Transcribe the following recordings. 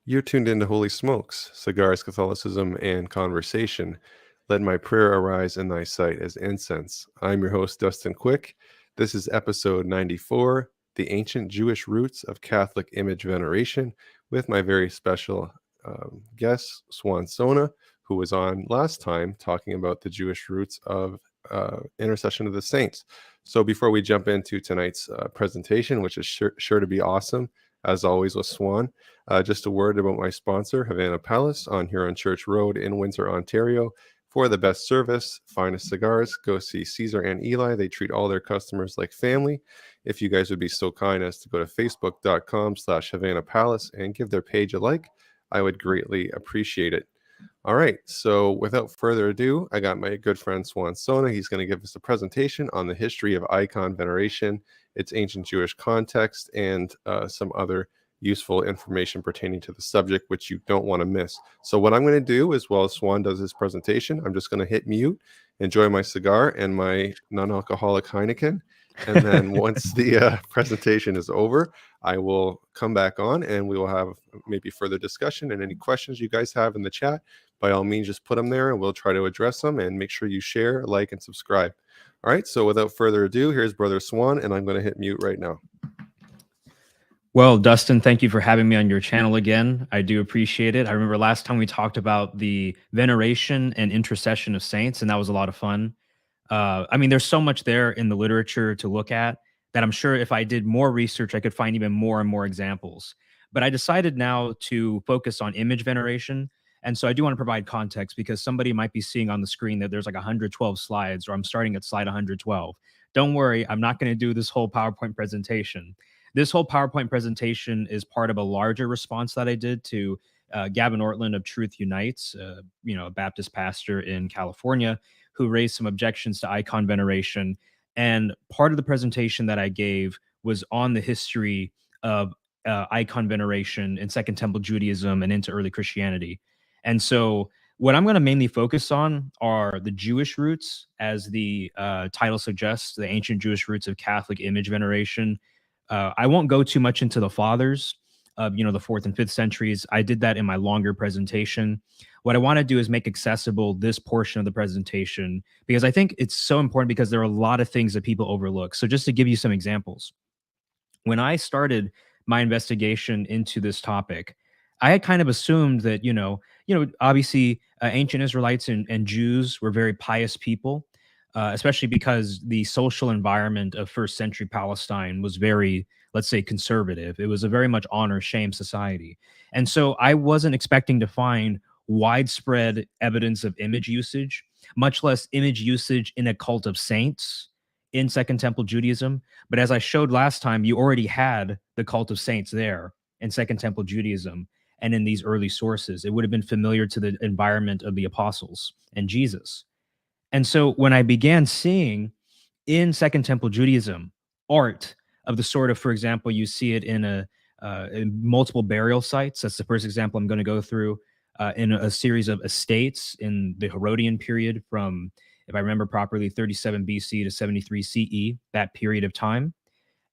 You're tuned into Holy Smokes, Cigars, Catholicism, and Conversation. Let my prayer arise in thy sight as incense. I'm your host, Dustin Quick. This is episode 94, The Ancient Jewish Roots of Catholic Image Veneration, with my very special guest, Suan Sonna, who was on last time talking about the Jewish roots of intercession of the saints. So before we jump into tonight's presentation, which is sure to be awesome, as always with Suan, just a word about my sponsor, Havana Palace on Huron Church Road in Windsor, Ontario. For the best service, finest cigars, go see Caesar and Eli. They treat all their customers like family. If you guys would be so kind as to go to facebook.com/Havana Palace and give their page a like, I would greatly appreciate it. All right, so without further ado, I got my good friend Suan Sonna. He's going to give us a presentation on the history of icon veneration, its ancient Jewish context, and some other useful information pertaining to the subject, which you don't want to miss. So what I'm going to do, as well as Suan does his presentation, I'm just going to hit mute, enjoy my cigar and my non-alcoholic Heineken, and then once the presentation is over, I will come back on and we will have maybe further discussion, and any questions you guys have in the chat, by all means, just put them there and we'll try to address them, and make sure you share, like, and subscribe. All right, so without further ado, here's Brother Suan, and I'm going to hit mute right now. Well, Dustin, thank you for having me on your channel again. I do appreciate it. I remember last time we talked about the veneration and intercession of saints, and that was a lot of fun. I mean, there's so much there in the literature to look at that I'm sure if I did more research, I could find even more and more examples. But I decided now to focus on image veneration. And so I do want to provide context, because somebody might be seeing on the screen that there's like 112 slides, or I'm starting at slide 112. Don't worry, I'm not going to do this whole PowerPoint presentation. This whole PowerPoint presentation is part of a larger response that I did to Gavin Ortland of Truth Unites, a Baptist pastor in California, who raised some objections to icon veneration. And part of the presentation that I gave was on the history of icon veneration in Second Temple Judaism and into early Christianity. And so what I'm going to mainly focus on are the Jewish roots, as the title suggests, the ancient Jewish roots of Catholic image veneration. I won't go too much into the fathers of, the 4th and 5th centuries. I did that in my longer presentation. What I want to do is make accessible this portion of the presentation, because I think it's so important, because there are a lot of things that people overlook. So just to give you some examples, when I started my investigation into this topic, I had kind of assumed that, obviously ancient Israelites and Jews were very pious people, especially because the social environment of first century Palestine was very, let's say, conservative. It was a very much honor shame society. And so I wasn't expecting to find widespread evidence of image usage, much less image usage in a cult of saints in Second Temple Judaism. But as I showed last time, you already had the cult of saints there in Second Temple Judaism and in these early sources. It would have been familiar to the environment of the apostles and Jesus. And so when I began seeing in Second Temple Judaism art of the sort of, for example, you see it in multiple burial sites. That's the first example I'm going to go through, in a series of estates in the Herodian period from, if I remember properly, 37 BC to 73 CE, that period of time.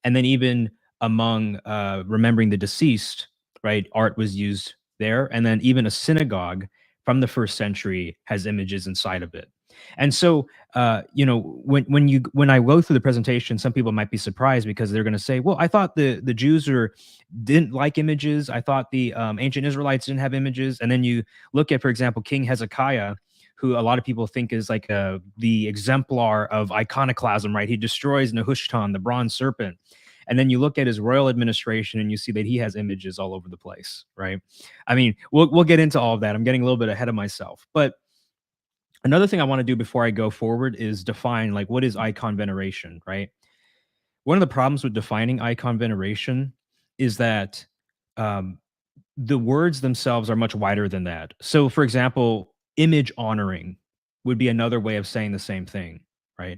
And then even among remembering the deceased, right, art was used there. And then even a synagogue from the 1st century has images inside of it. And so, when I go through the presentation, some people might be surprised, because they're going to say, "Well, I thought the Jews didn't like images. I thought the ancient Israelites didn't have images." And then you look at, for example, King Hezekiah, who a lot of people think is like the exemplar of iconoclasm, right? He destroys Nehushtan, the bronze serpent. And then you look at his royal administration and you see that he has images all over the place, right? I mean, we'll get into all of that. I'm getting a little bit ahead of myself. But another thing I want to do before I go forward is define, like, what is icon veneration, right? One of the problems with defining icon veneration is that the words themselves are much wider than that. So, for example, image honoring would be another way of saying the same thing, right?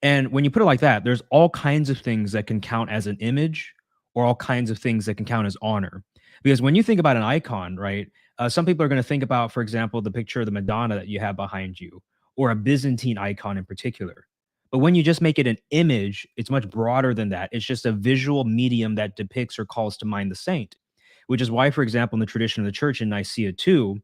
And when you put it like that, there's all kinds of things that can count as an image, or all kinds of things that can count as honor. Because when you think about an icon, right, some people are going to think about, for example, the picture of the Madonna that you have behind you, or a Byzantine icon in particular. But when you just make it an image, it's much broader than that. It's just a visual medium that depicts or calls to mind the saint, which is why, for example, in the tradition of the church in Nicaea too,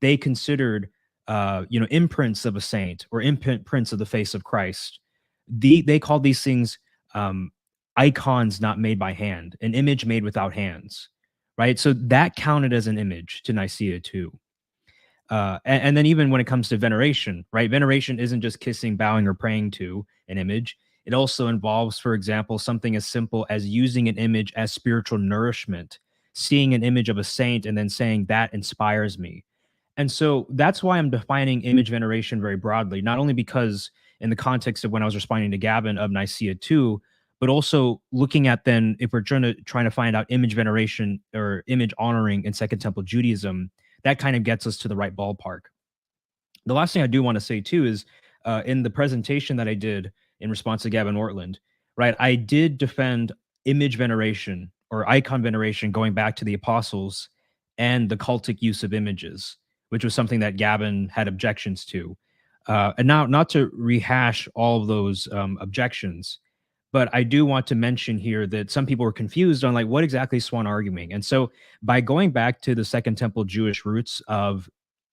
they considered imprints of a saint or imprints of the face of Christ. They called these things um, icons not made by hand, an image made without hands, right? So that counted as an image to Nicaea too. And then even when it comes to veneration, right? Veneration isn't just kissing, bowing, or praying to an image. It also involves, for example, something as simple as using an image as spiritual nourishment, seeing an image of a saint and then saying that inspires me. And so that's why I'm defining image veneration very broadly, not only because in the context of when I was responding to Gavin of Nicaea 2, but also looking at then if we're trying to find out image veneration or image honoring in Second Temple Judaism, that kind of gets us to the right ballpark. The last thing I do want to say too is in the presentation that I did in response to Gavin Ortland, right? I did defend image veneration or icon veneration going back to the apostles and the cultic use of images, which was something that Gavin had objections to. And now, not to rehash all of those objections, but I do want to mention here that some people were confused on like what exactly is Swan arguing. And so by going back to the Second Temple Jewish roots of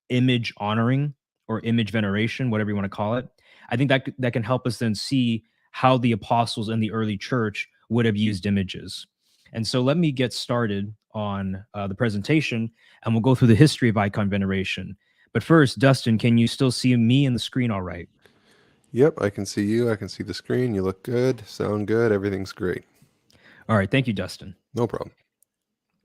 image honoring or image veneration, whatever you want to call it, I think that can help us then see how the apostles and the early church would have used images. And so let me get started on the presentation, and we'll go through the history of icon veneration. But first, Dustin, can you still see me in the screen all right? Yep, I can see you. I can see the screen. You look good, sound good. Everything's great. All right. Thank you, Dustin. No problem.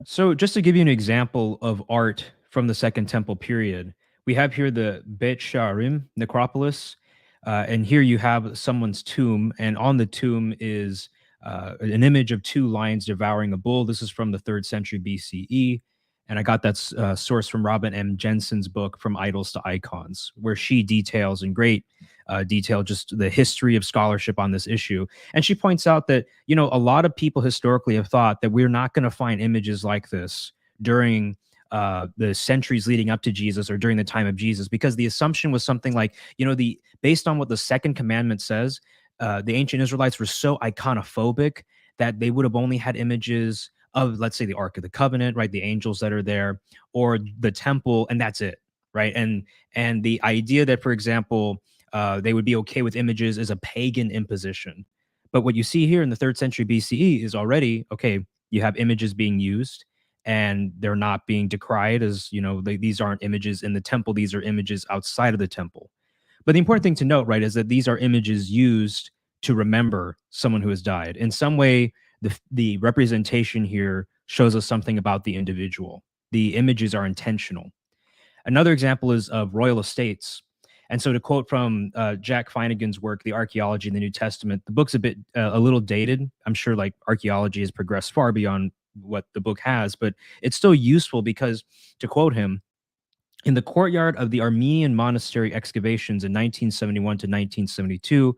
So, just to give you an example of art from the Second Temple period, we have here the Beit Sha'arim necropolis, and here you have someone's tomb, and on the tomb is an image of two lions devouring a bull. This is from the 3rd century BCE, and I got that source from Robin M. Jensen's book From Idols to Icons, where she details in great detail just the history of scholarship on this issue. And she points out that, you know, a lot of people historically have thought that we're not going to find images like this during the centuries leading up to Jesus or during the time of Jesus, because the assumption was something like, you know, based on what the second commandment says, the ancient Israelites were so iconophobic that they would have only had images of, let's say, the Ark of the Covenant, right, the angels that are there, or the temple, and that's it, right? And the idea that, for example, they would be okay with images is a pagan imposition. But what you see here in the 3rd century BCE is already, okay, you have images being used and they're not being decried as, you know, these aren't images in the temple, these are images outside of the temple. But the important thing to note, right, is that these are images used to remember someone who has died. In some way, the representation here shows us something about the individual. The images are intentional. Another example is of royal estates. And so to quote from Jack Feinegan's work, The Archaeology in the New Testament, the book's a little dated. I'm sure like archaeology has progressed far beyond what the book has, but it's still useful because, to quote him, in the courtyard of the Armenian monastery excavations in 1971 to 1972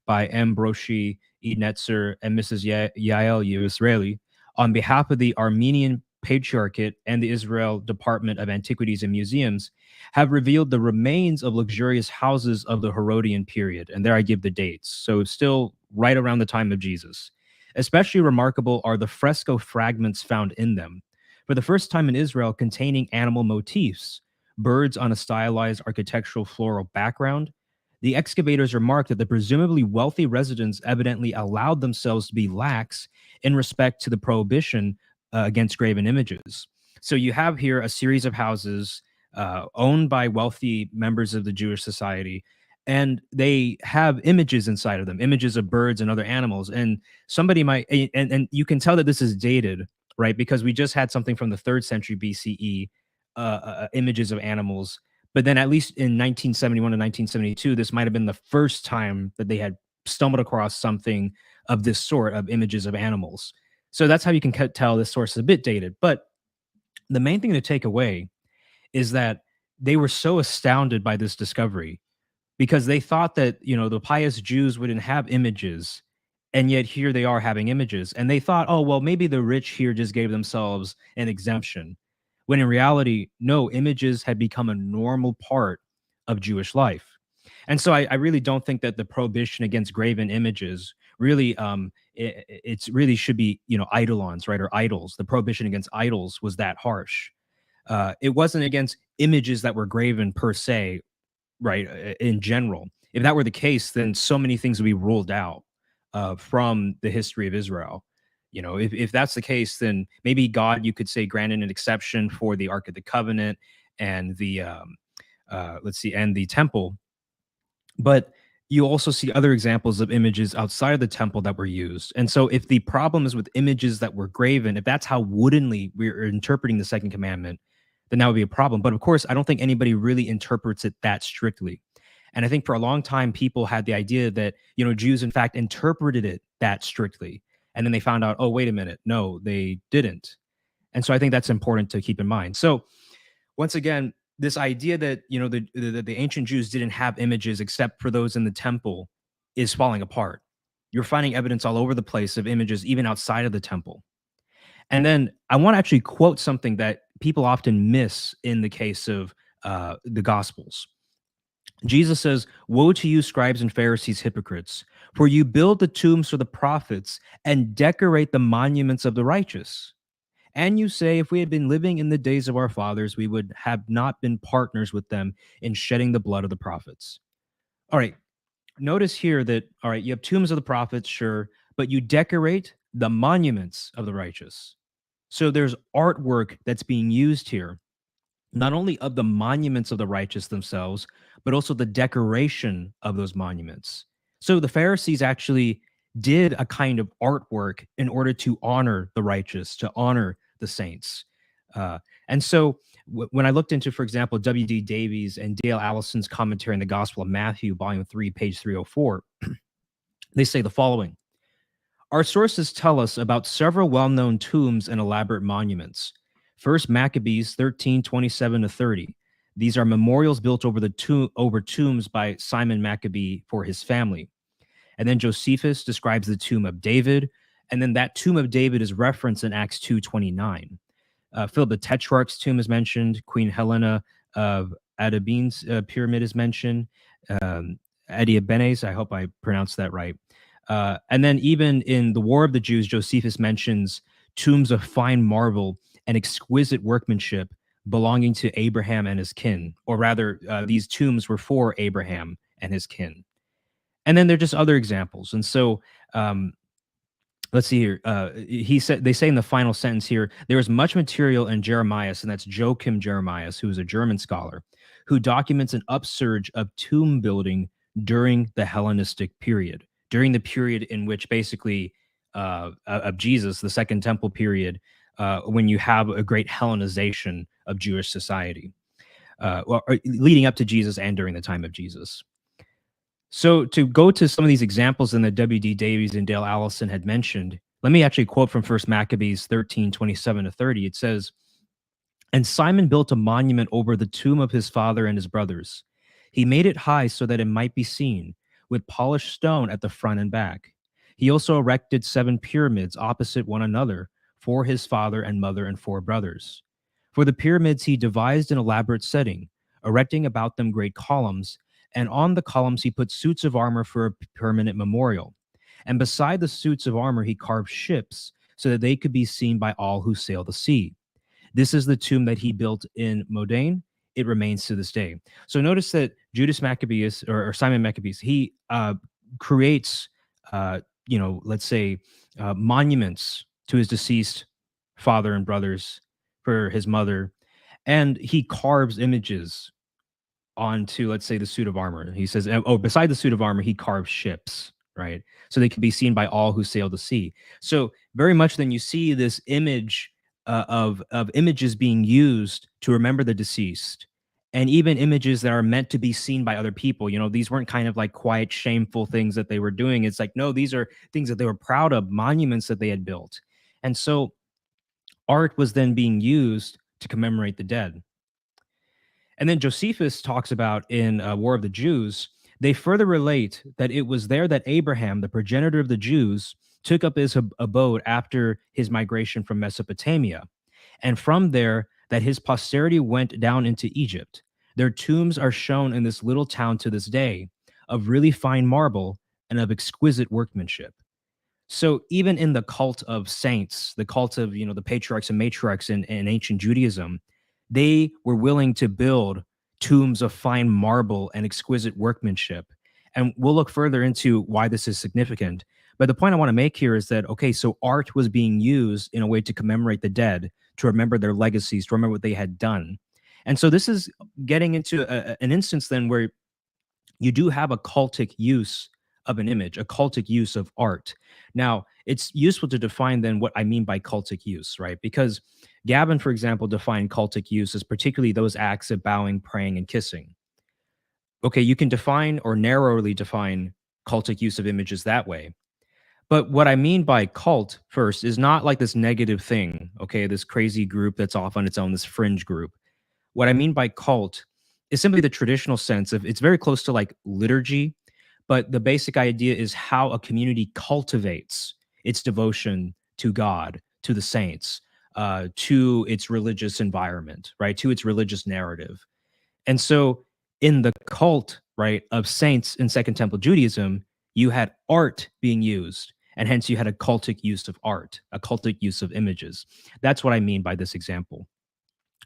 by M. Broshi, E. Netzer, and Mrs. Yael Yisraeli, on behalf of the Armenian Patriarchate and the Israel Department of Antiquities and Museums, have revealed the remains of luxurious houses of the Herodian period. And there I give the dates. So still right around the time of Jesus. Especially remarkable are the fresco fragments found in them, for the first time in Israel, containing animal motifs, birds on a stylized architectural floral background. The excavators remarked that the presumably wealthy residents evidently allowed themselves to be lax in respect to the prohibition against graven images. So you have here a series of houses owned by wealthy members of the Jewish society, and they have images inside of them, images of birds and other animals. And somebody might, and you can tell that this is dated, right? Because we just had something from the 3rd century BCE, images of animals. But then at least in 1971 and 1972, this might have been the first time that they had stumbled across something of this sort of images of animals. So that's how you can tell this source is a bit dated. But the main thing to take away is that they were so astounded by this discovery because they thought that, you know, the pious Jews wouldn't have images, and yet here they are having images. And they thought, oh, well, maybe the rich here just gave themselves an exemption. When in reality, no, images had become a normal part of Jewish life. And so I really don't think that the prohibition against graven images really it's really should be, eidolons, right, or idols. The prohibition against idols was that harsh. It wasn't against images that were graven per se, right, in general. If that were the case, then so many things would be ruled out from the history of Israel. If that's the case, then maybe God, you could say, granted an exception for the Ark of the Covenant and the let's see, and the temple. But you also see other examples of images outside of the temple that were used. And so if the problem is with images that were graven, if that's how woodenly we're interpreting the second commandment, then that would be a problem. But of course, I don't think anybody really interprets it that strictly. And I think for a long time, people had the idea that, Jews, in fact, interpreted it that strictly. And then they found out, oh, wait a minute. No, they didn't. And so I think that's important to keep in mind. So once again, this idea that, the ancient Jews didn't have images except for those in the temple is falling apart. You're finding evidence all over the place of images, even outside of the temple. And then I want to actually quote something that people often miss in the case of the Gospels. Jesus says, "Woe to you, scribes and Pharisees, hypocrites, for you build the tombs for the prophets and decorate the monuments of the righteous. And you say, if we had been living in the days of our fathers, we would have not been partners with them in shedding the blood of the prophets." All right, notice here that, all right, you have tombs of the prophets, sure, but you decorate the monuments of the righteous. So there's artwork that's being used here, not only of the monuments of the righteous themselves, but also the decoration of those monuments. So the Pharisees actually did a kind of artwork in order to honor the righteous, to honor the saints. And so when I looked into, for example, W.D. Davies and Dale Allison's commentary on the Gospel of Matthew, volume 3, page 304, they say the following: "Our sources tell us about several well-known tombs and elaborate monuments. First Maccabees 13:27-30. These are memorials built over tombs by Simon Maccabee for his family. And then Josephus describes the tomb of David, and then that tomb of David is referenced in Acts 2:29. Philip the Tetrarch's tomb is mentioned. Queen Helena of Adabine's pyramid is mentioned. Adiabenes, I hope I pronounced that right. And then even in the War of the Jews, Josephus mentions tombs of fine marble and exquisite workmanship belonging to Abraham and his kin, or rather, these tombs were for Abraham and his kin. And then there are just other examples. And so, let's see here. They say in the final sentence here, there is much material in Jeremias, and that's Joachim Jeremias, who is a German scholar, who documents an upsurge of tomb building during the Hellenistic period, during the period in which basically of Jesus, the Second Temple period, when you have a great Hellenization of Jewish society, leading up to Jesus and during the time of Jesus. So to go to some of these examples in the W.D. Davies and Dale Allison had mentioned, let me actually quote from First Maccabees 13:27-30. It says, "And Simon built a monument over the tomb of his father and his brothers. He made it high so that it might be seen, with polished stone at the front and back. He also erected 7 pyramids opposite one another for his father and mother and 4 brothers. For the pyramids he devised an elaborate setting, erecting about them great columns, and on the columns he put suits of armor for a permanent memorial. And beside the suits of armor he carved ships, so that they could be seen by all who sail the sea. This is the tomb that he built in Modane. It remains to this day." So notice that Judas Maccabeus, or Simon Maccabeus, he creates, let's say, monuments to his deceased father and brothers, for his mother, and he carves images onto, let's say, the suit of armor. He says, oh, beside the suit of armor, he carves ships, right? So they can be seen by all who sail the sea. So very much then you see this image of images being used to remember the deceased, and even images that are meant to be seen by other people. These weren't kind of like quiet, shameful things that they were doing. It's like, no, these are things that they were proud of, monuments that they had built. And so art was then being used to commemorate the dead. And then Josephus talks about in War of the Jews, they further relate that it was there that Abraham, the progenitor of the Jews, took up his abode after his migration from Mesopotamia. And from there, that his posterity went down into Egypt. Their tombs are shown in this little town to this day, of really fine marble and of exquisite workmanship. So even in the cult of saints, the cult of, the patriarchs and matriarchs in ancient Judaism, they were willing to build tombs of fine marble and exquisite workmanship. And we'll look further into why this is significant. But the point I want to make here is that, okay, so art was being used in a way to commemorate the dead, to remember their legacies, to remember what they had done. And so this is getting into an instance then where you do have a cultic use of an image, a cultic use of art. Now, it's useful to define then what I mean by cultic use, right? Because Gavin, for example, defined cultic use as particularly those acts of bowing, praying, and kissing. Okay, you can define or narrowly define cultic use of images that way. But what I mean by cult first is not like this negative thing, okay, this crazy group that's off on its own, this fringe group. What I mean by cult is simply the traditional sense of, it's very close to like liturgy, but the basic idea is how a community cultivates its devotion to God, to the saints, to its religious environment, right? To its religious narrative. And so in the cult, right, of saints in Second Temple Judaism, you had art being used. And hence you had a cultic use of art, a cultic use of images. That's what I mean by this example.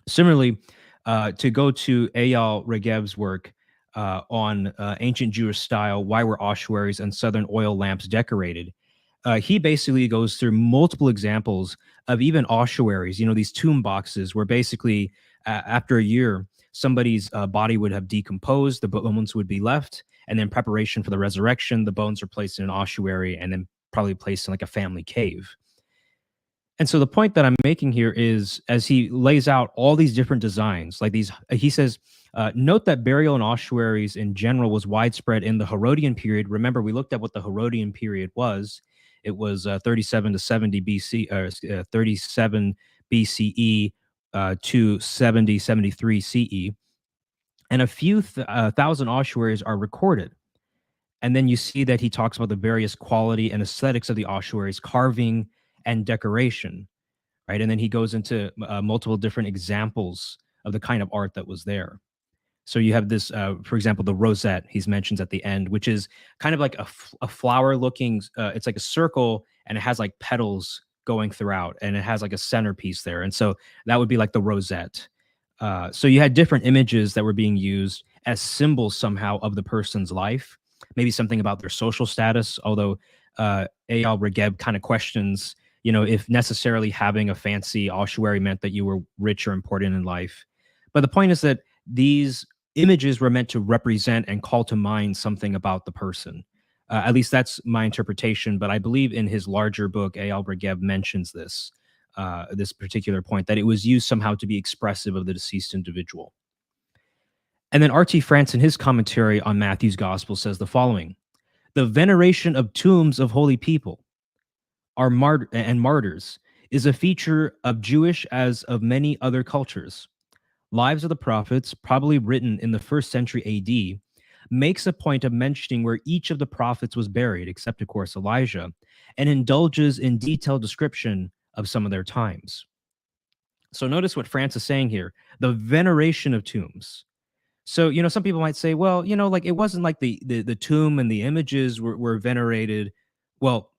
Similarly, to go to Eyal Regev's work on ancient Jewish style, why were ossuaries and southern oil lamps decorated? He basically goes through multiple examples of even ossuaries, these tomb boxes where basically after a year, somebody's body would have decomposed, the bones would be left, and then preparation for the resurrection, the bones are placed in an ossuary and then probably placed in like a family cave. And so the point that I'm making here is, as he lays out all these different designs, like these, he says, note that burial in ossuaries in general was widespread in the Herodian period. Remember, we looked at what the Herodian period was. It was 37 to 70 BC, 37 BCE to 70, 73 CE. And a few thousand ossuaries are recorded. And then you see that he talks about the various quality and aesthetics of the ossuaries, carving and decoration, right? And then he goes into multiple different examples of the kind of art that was there. So you have this, for example, the rosette he's mentions at the end, which is kind of like a flower looking, it's like a circle and it has like petals going throughout and it has like a centerpiece there. And so that would be like the rosette. So you had different images that were being used as symbols somehow of the person's life, maybe something about their social status, although Eyal Regeb kind of questions, if necessarily having a fancy ossuary meant that you were rich or important in life. But the point is that these images were meant to represent and call to mind something about the person. At least that's my interpretation, but I believe in his larger book, Eyal Regeb mentions this, this particular point, that it was used somehow to be expressive of the deceased individual. And then R.T. France, in his commentary on Matthew's gospel, says the following: the veneration of tombs of holy people and martyrs is a feature of Jewish as of many other cultures. Lives of the Prophets, probably written in the 1st century AD, makes a point of mentioning where each of the prophets was buried, except, of course, Elijah, and indulges in detailed description of some of their times. So notice what France is saying here: the veneration of tombs. So, some people might say, well, like it wasn't like the tomb and the images were venerated. Well,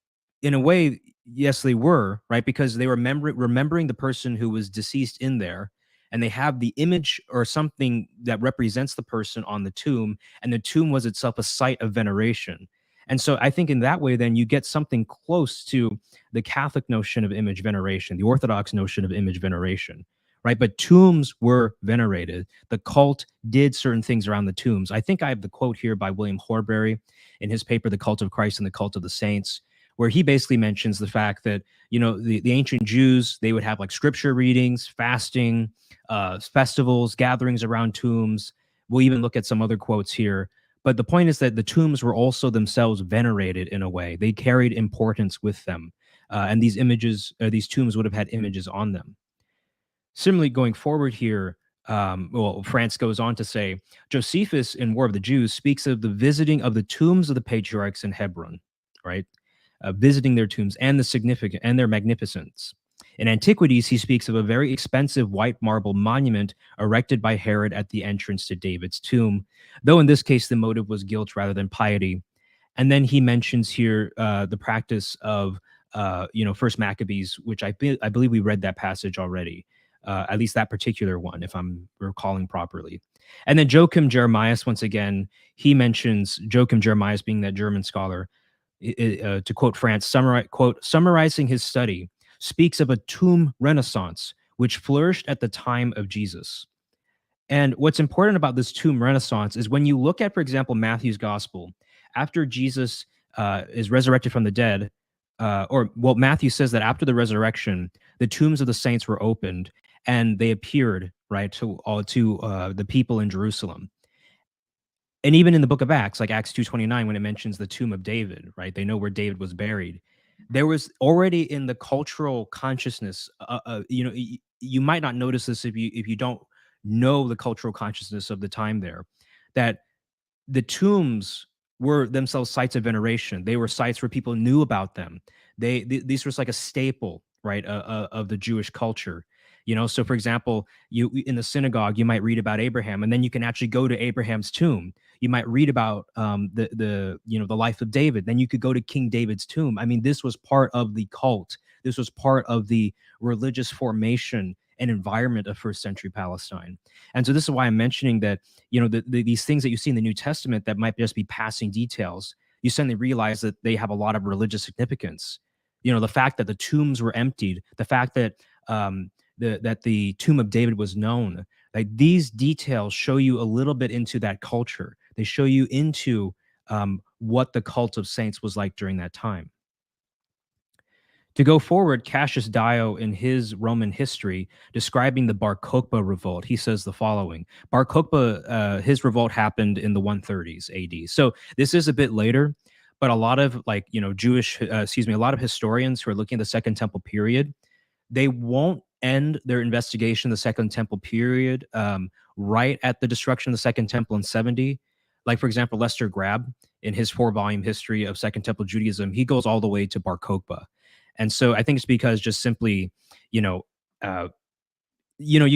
in a way, yes, they were, right? Because they were remembering the person who was deceased in there, and they have the image or something that represents the person on the tomb, and the tomb was itself a site of veneration. And so I think in that way, then you get something close to the Catholic notion of image veneration, the Orthodox notion of image veneration, right? But tombs were venerated. The cult did certain things around the tombs. I think I have the quote here by William Horbury in his paper, The Cult of Christ and the Cult of the Saints, where he basically mentions the fact that, the ancient Jews, they would have like scripture readings, fasting, festivals, gatherings around tombs. We'll even look at some other quotes here. But the point is that the tombs were also themselves venerated in a way. They carried importance with them. And these images, these tombs would have had images on them. Similarly, going forward here, France goes on to say, Josephus in War of the Jews speaks of the visiting of the tombs of the patriarchs in Hebron, right? Visiting their tombs and their magnificence. In Antiquities, he speaks of a very expensive white marble monument erected by Herod at the entrance to David's tomb, though in this case the motive was guilt rather than piety. And then he mentions here the practice of First Maccabees, which I believe we read that passage already, at least that particular one, if I'm recalling properly. And then Joachim Jeremias, once again, he mentions Joachim Jeremias being that German scholar, to quote France, summarizing his study, speaks of a tomb renaissance which flourished at the time of Jesus. And what's important about this tomb renaissance is when you look at, for example, Matthew's gospel, after Jesus is resurrected from the dead, Matthew says that after the resurrection, the tombs of the saints were opened and they appeared, right, to the people in Jerusalem. And even in the book of Acts, like Acts 2:29, when it mentions the tomb of David, right, they know where David was buried. There was already in the cultural consciousness, you might not notice this if you don't know the cultural consciousness of the time there, that the tombs were themselves sites of veneration. They were sites where people knew about them. These was like a staple, right, of the Jewish culture. So for example, you in the synagogue, you might read about Abraham, and then you can actually go to Abraham's tomb. You might read about the life of David. Then you could go to King David's tomb. I mean, this was part of the cult. This was part of the religious formation and environment of first century Palestine. And so this is why I'm mentioning that these things that you see in the New Testament that might just be passing details, you suddenly realize that they have a lot of religious significance. The fact that the tombs were emptied, the fact that the tomb of David was known, like these details show you a little bit into that culture. They show you into what the cult of saints was like during that time. To go forward, Cassius Dio, in his Roman history, describing the Bar Kokhba revolt, he says the following. Bar Kokhba, his revolt happened in the 130s AD. So this is a bit later, but a lot of a lot of historians who are looking at the Second Temple period, they won't end their investigation of the Second Temple period right at the destruction of the Second Temple in 70. Like, for example, Lester Grabb, in his 4-volume history of Second Temple Judaism, he goes all the way to Bar Kokhba. And so I think it's because just simply, you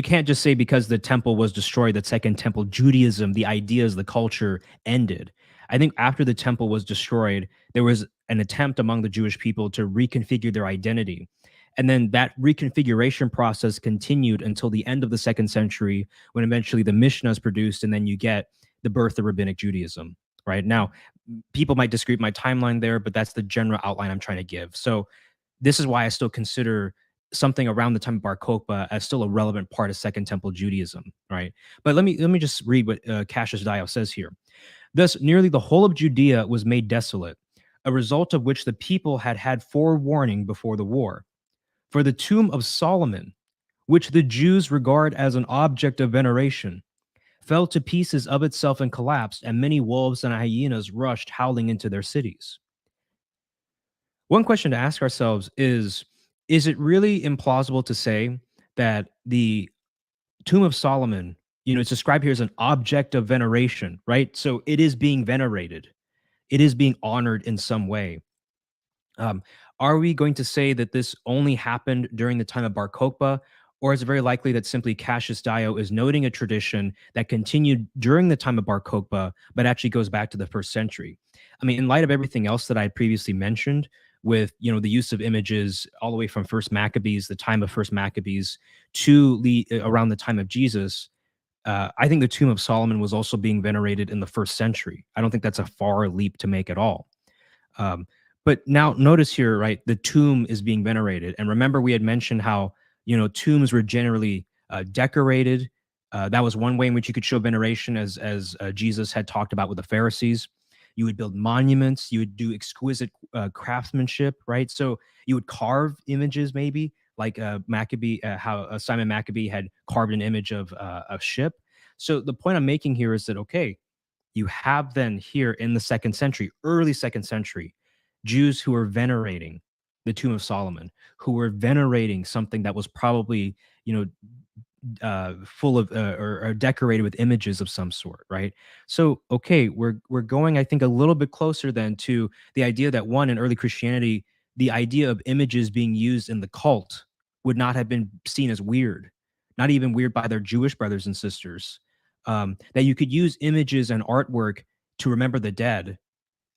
can't just say because the temple was destroyed that Second Temple Judaism, the ideas, the culture ended. I think after the temple was destroyed, there was an attempt among the Jewish people to reconfigure their identity. And then that reconfiguration process continued until the end of the 2nd century, when eventually the Mishnah is produced, and then you get the birth of Rabbinic Judaism. Right now, people might disagree with my timeline there, but that's the general outline I'm trying to give. So this is why I still consider something around the time of Bar Kokhba as still a relevant part of Second Temple Judaism, right? But let me just read what Cassius Dio says here. Thus, nearly the whole of Judea was made desolate, a result of which the people had had forewarning before the war. For the tomb of Solomon, which the Jews regard as an object of veneration, fell to pieces of itself and collapsed, and many wolves and hyenas rushed howling into their cities. One question to ask ourselves is it really implausible to say that the tomb of Solomon, it's described here as an object of veneration, right? So it is being venerated. It is being honored in some way. Are we going to say that this only happened during the time of Bar Kokhba, or is it very likely that simply Cassius Dio is noting a tradition that continued during the time of Bar Kokhba, but actually goes back to the 1st century? I mean, in light of everything else that I previously mentioned, with the use of images all the way from First Maccabees, the time of First Maccabees, to around the time of Jesus, I think the tomb of Solomon was also being venerated in the 1st century. I don't think that's a far leap to make at all. But now notice here, right, the tomb is being venerated. And remember, we had mentioned how, tombs were generally decorated. That was one way in which you could show veneration, as Jesus had talked about with the Pharisees. You would build monuments. You would do exquisite craftsmanship, right? So you would carve images, maybe like how Simon Maccabee had carved an image of a ship. So the point I'm making here is that, okay, you have then here in the 2nd century, early 2nd century, Jews who were venerating the tomb of Solomon, who were venerating something that was probably, full of or decorated with images of some sort, right? So, okay, we're going, I think, a little bit closer then to the idea that, one, in early Christianity, the idea of images being used in the cult would not have been seen as weird, not even weird by their Jewish brothers and sisters. That you could use images and artwork to remember the dead,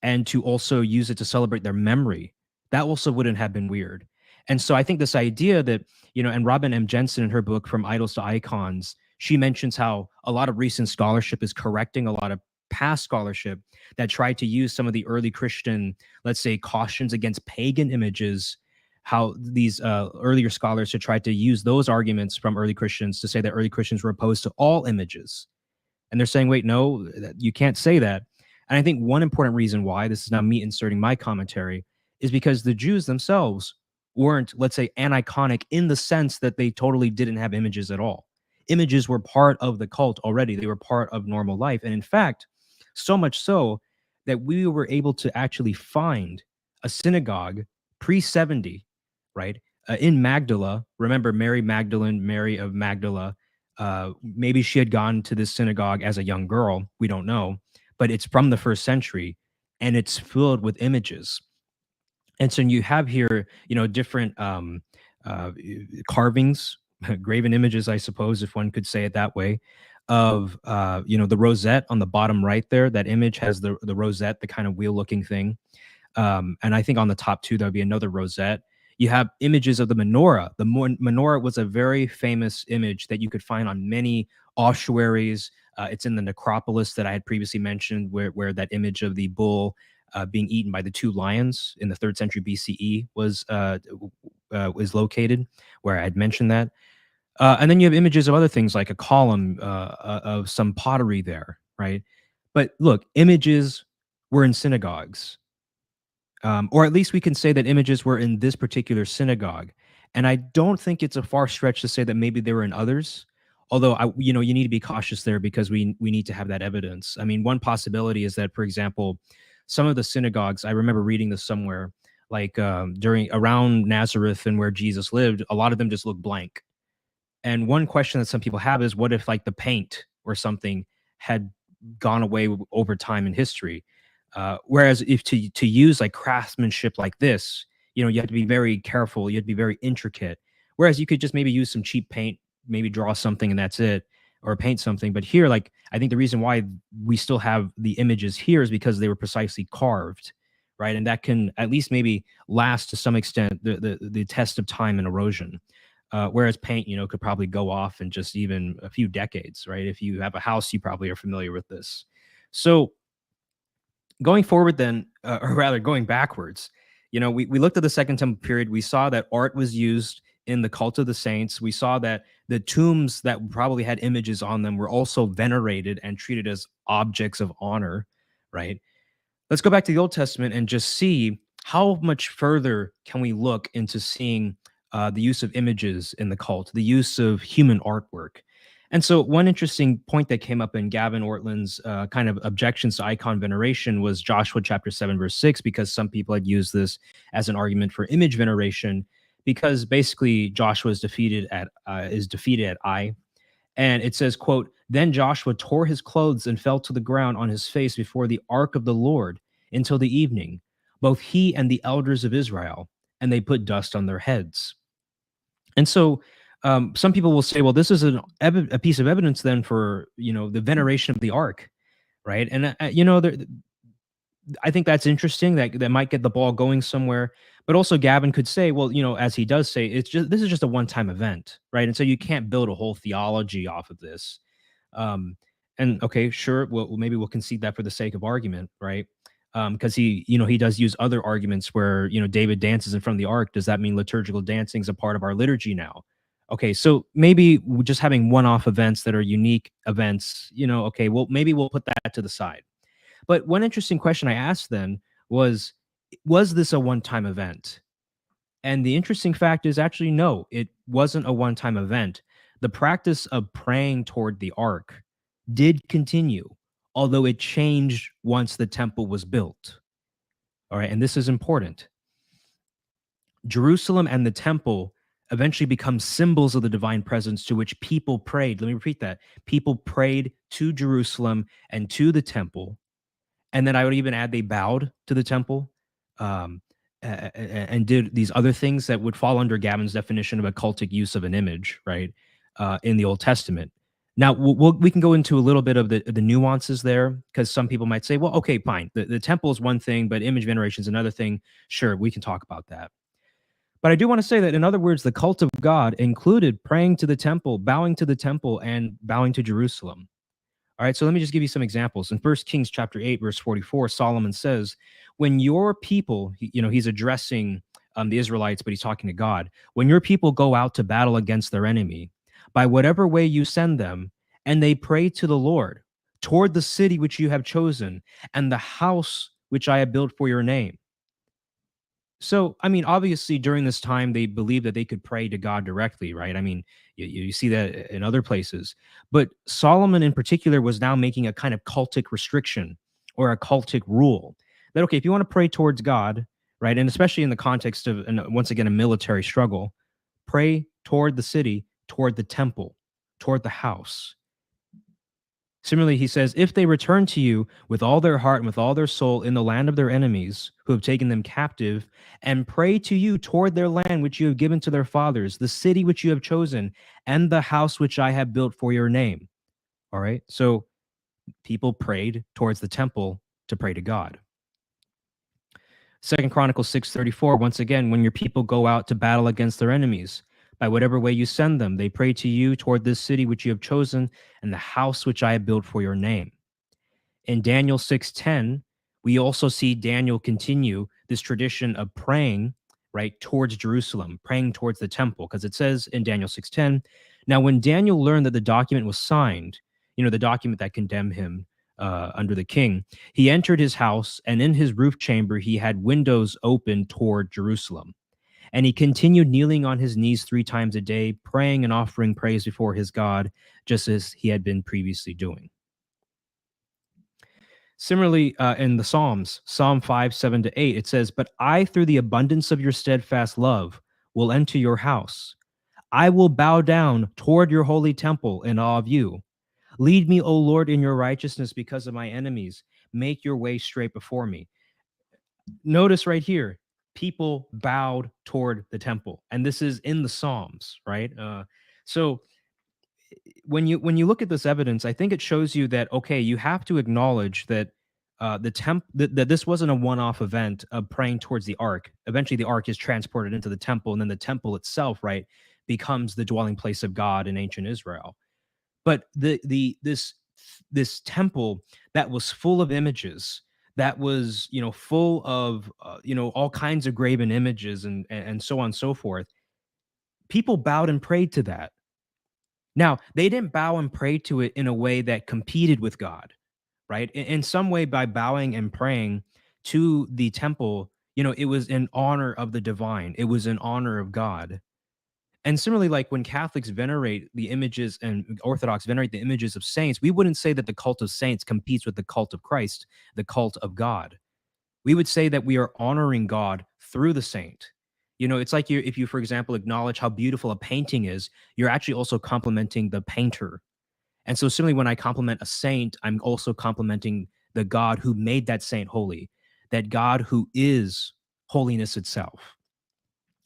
and to also use it to celebrate their memory. That also wouldn't have been weird. And so I think this idea that, and Robin M. Jensen in her book From Idols to Icons, she mentions how a lot of recent scholarship is correcting a lot of past scholarship that tried to use some of the early Christian, let's say, cautions against pagan images, how these earlier scholars had tried to use those arguments from early Christians to say that early Christians were opposed to all images. And they're saying, wait, no, you can't say that. And I think one important reason why, this is now me inserting my commentary, is because the Jews themselves weren't, let's say, aniconic in the sense that they totally didn't have images at all. Images were part of the cult already. They were part of normal life. And in fact, so much so that we were able to actually find a synagogue pre-70, right? In Magdala. Remember Mary Magdalene, Mary of Magdala. Maybe she had gone to this synagogue as a young girl. We don't know, but it's from the first century and it's filled with images. And so you have here, different carvings, graven images, I suppose, if one could say it that way, of the rosette on the bottom right there. That image has the rosette, the kind of wheel looking thing. And I think on the top too, there would be another rosette. You have images of the menorah. The menorah was a very famous image that you could find on many ossuaries. It's in the necropolis that I had previously mentioned, where that image of the bull being eaten by the two lions in the 3rd century BCE was located, where I had mentioned that. And then you have images of other things like a column of some pottery there, right? But look, images were in synagogues. Or at least we can say that images were in this particular synagogue. And I don't think it's a far stretch to say that maybe they were in others. Although, you need to be cautious there because we need to have that evidence. I mean, one possibility is that, for example, some of the synagogues, I remember reading this somewhere, like around Nazareth and where Jesus lived, a lot of them just look blank. And one question that some people have is, what if like the paint or something had gone away over time in history? Whereas if to use like craftsmanship like this, you have to be very careful. You have to be very intricate. Whereas you could just maybe use some cheap paint, maybe draw something and that's it, or paint something. But here, like, I think the reason why we still have the images here is because they were precisely carved, right? And that can at least maybe last to some extent the test of time and erosion. Whereas paint, could probably go off in just even a few decades, right? If you have a house, you probably are familiar with this. So going forward then, or rather going backwards, we looked at the Second Temple period. We saw that art was used in the cult of the saints. We saw that the tombs that probably had images on them were also venerated and treated as objects of honor, right? Let's go back to the Old Testament and just see how much further can we look into seeing the use of images in the cult, the use of human artwork. And so one interesting point that came up in Gavin Ortland's kind of objections to icon veneration was Joshua chapter 7, verse 6, because some people had used this as an argument for image veneration, because basically Joshua is defeated at Ai. And it says, quote, "Then Joshua tore his clothes and fell to the ground on his face before the ark of the Lord until the evening, both he and the elders of Israel, and they put dust on their heads." And so some people will say, well, this is a piece of evidence then for, the veneration of the ark, right? And, I think that's interesting. That might get the ball going somewhere. But also Gavin could say, well, as he does say, this is just a one-time event, right? And so you can't build a whole theology off of this. And okay, sure, maybe we'll concede that for the sake of argument, right? Because he does use other arguments where David dances in front of the ark. Does that mean liturgical dancing is a part of our liturgy now? Okay, so maybe just having one-off events that are unique events, okay, well, maybe we'll put that to the side. But one interesting question I asked then was this a one-time event? And the interesting fact is actually, no, it wasn't a one-time event. The practice of praying toward the ark did continue, although it changed once the temple was built. All right, and this is important. Jerusalem and the temple eventually become symbols of the divine presence to which people prayed. Let me repeat that. People prayed to Jerusalem and to the temple. And then I would even add they bowed to the temple and did these other things that would fall under Gavin's definition of a cultic use of an image, right, in the Old Testament. Now we can go into a little bit of the nuances there, because some people might say, well, okay, fine, the temple is one thing, but image veneration is another thing. Sure, we can talk about that. But I do want to say that, in other words, the cult of God included praying to the temple, bowing to the temple, and bowing to Jerusalem. All right, so let me just give you some examples. In 1 Kings chapter 8, verse 44, Solomon says, when your people, he's addressing the Israelites, but he's talking to God. When your people go out to battle against their enemy, by whatever way you send them, and they pray to the Lord toward the city which you have chosen, and the house which I have built for your name. So, I mean, obviously, during this time, they believed that they could pray to God directly, right? I mean, you see that in other places. But Solomon, in particular, was now making a kind of cultic restriction or a cultic rule that, okay, if you want to pray towards God, right, and especially in the context of, and once again, a military struggle, pray toward the city, toward the temple, toward the house. Similarly, he says, if they return to you with all their heart and with all their soul in the land of their enemies who have taken them captive, and pray to you toward their land which you have given to their fathers, the city which you have chosen, and the house which I have built for your name. All right. So people prayed towards the temple to pray to God. Second Chronicles 6:34, once again, when your people go out to battle against their enemies, by whatever way you send them, they pray to you toward this city which you have chosen and the house which I have built for your name. In Daniel 6:10, we also see Daniel continue this tradition of praying, right, towards Jerusalem, praying towards the temple, because it says in Daniel 6:10, now when Daniel learned that the document was signed, the document that condemned him under the king, he entered his house, and in his roof chamber he had windows open toward Jerusalem. And he continued kneeling on his knees 3 times a day, praying and offering praise before his God, just as he had been previously doing. Similarly, in the Psalms, Psalm 5:7-8, it says, but I, through the abundance of your steadfast love, will enter your house. I will bow down toward your holy temple in awe of you. Lead me, O Lord, in your righteousness because of my enemies. Make your way straight before me. Notice right here, people bowed toward the temple. And this is in the Psalms, right? So when you look at this evidence, I think it shows you that, okay, you have to acknowledge that that this wasn't a one-off event of praying towards the ark. Eventually, the ark is transported into the temple, and then the temple itself, right, becomes the dwelling place of God in ancient Israel. But this temple that was full of images, that was full of all kinds of graven images and so on and so forth. People bowed and prayed to that. Now, they didn't bow and pray to it in a way that competed with God, right? In some way, by bowing and praying to the temple, it was in honor of the divine, it was in honor of God. And similarly, like when Catholics venerate the images and Orthodox venerate the images of saints, we wouldn't say that the cult of saints competes with the cult of Christ, the cult of God. We would say that we are honoring God through the saint. It's like if you, for example, acknowledge how beautiful a painting is, you're actually also complimenting the painter. And so similarly, when I compliment a saint, I'm also complimenting the God who made that saint holy, that God who is holiness itself.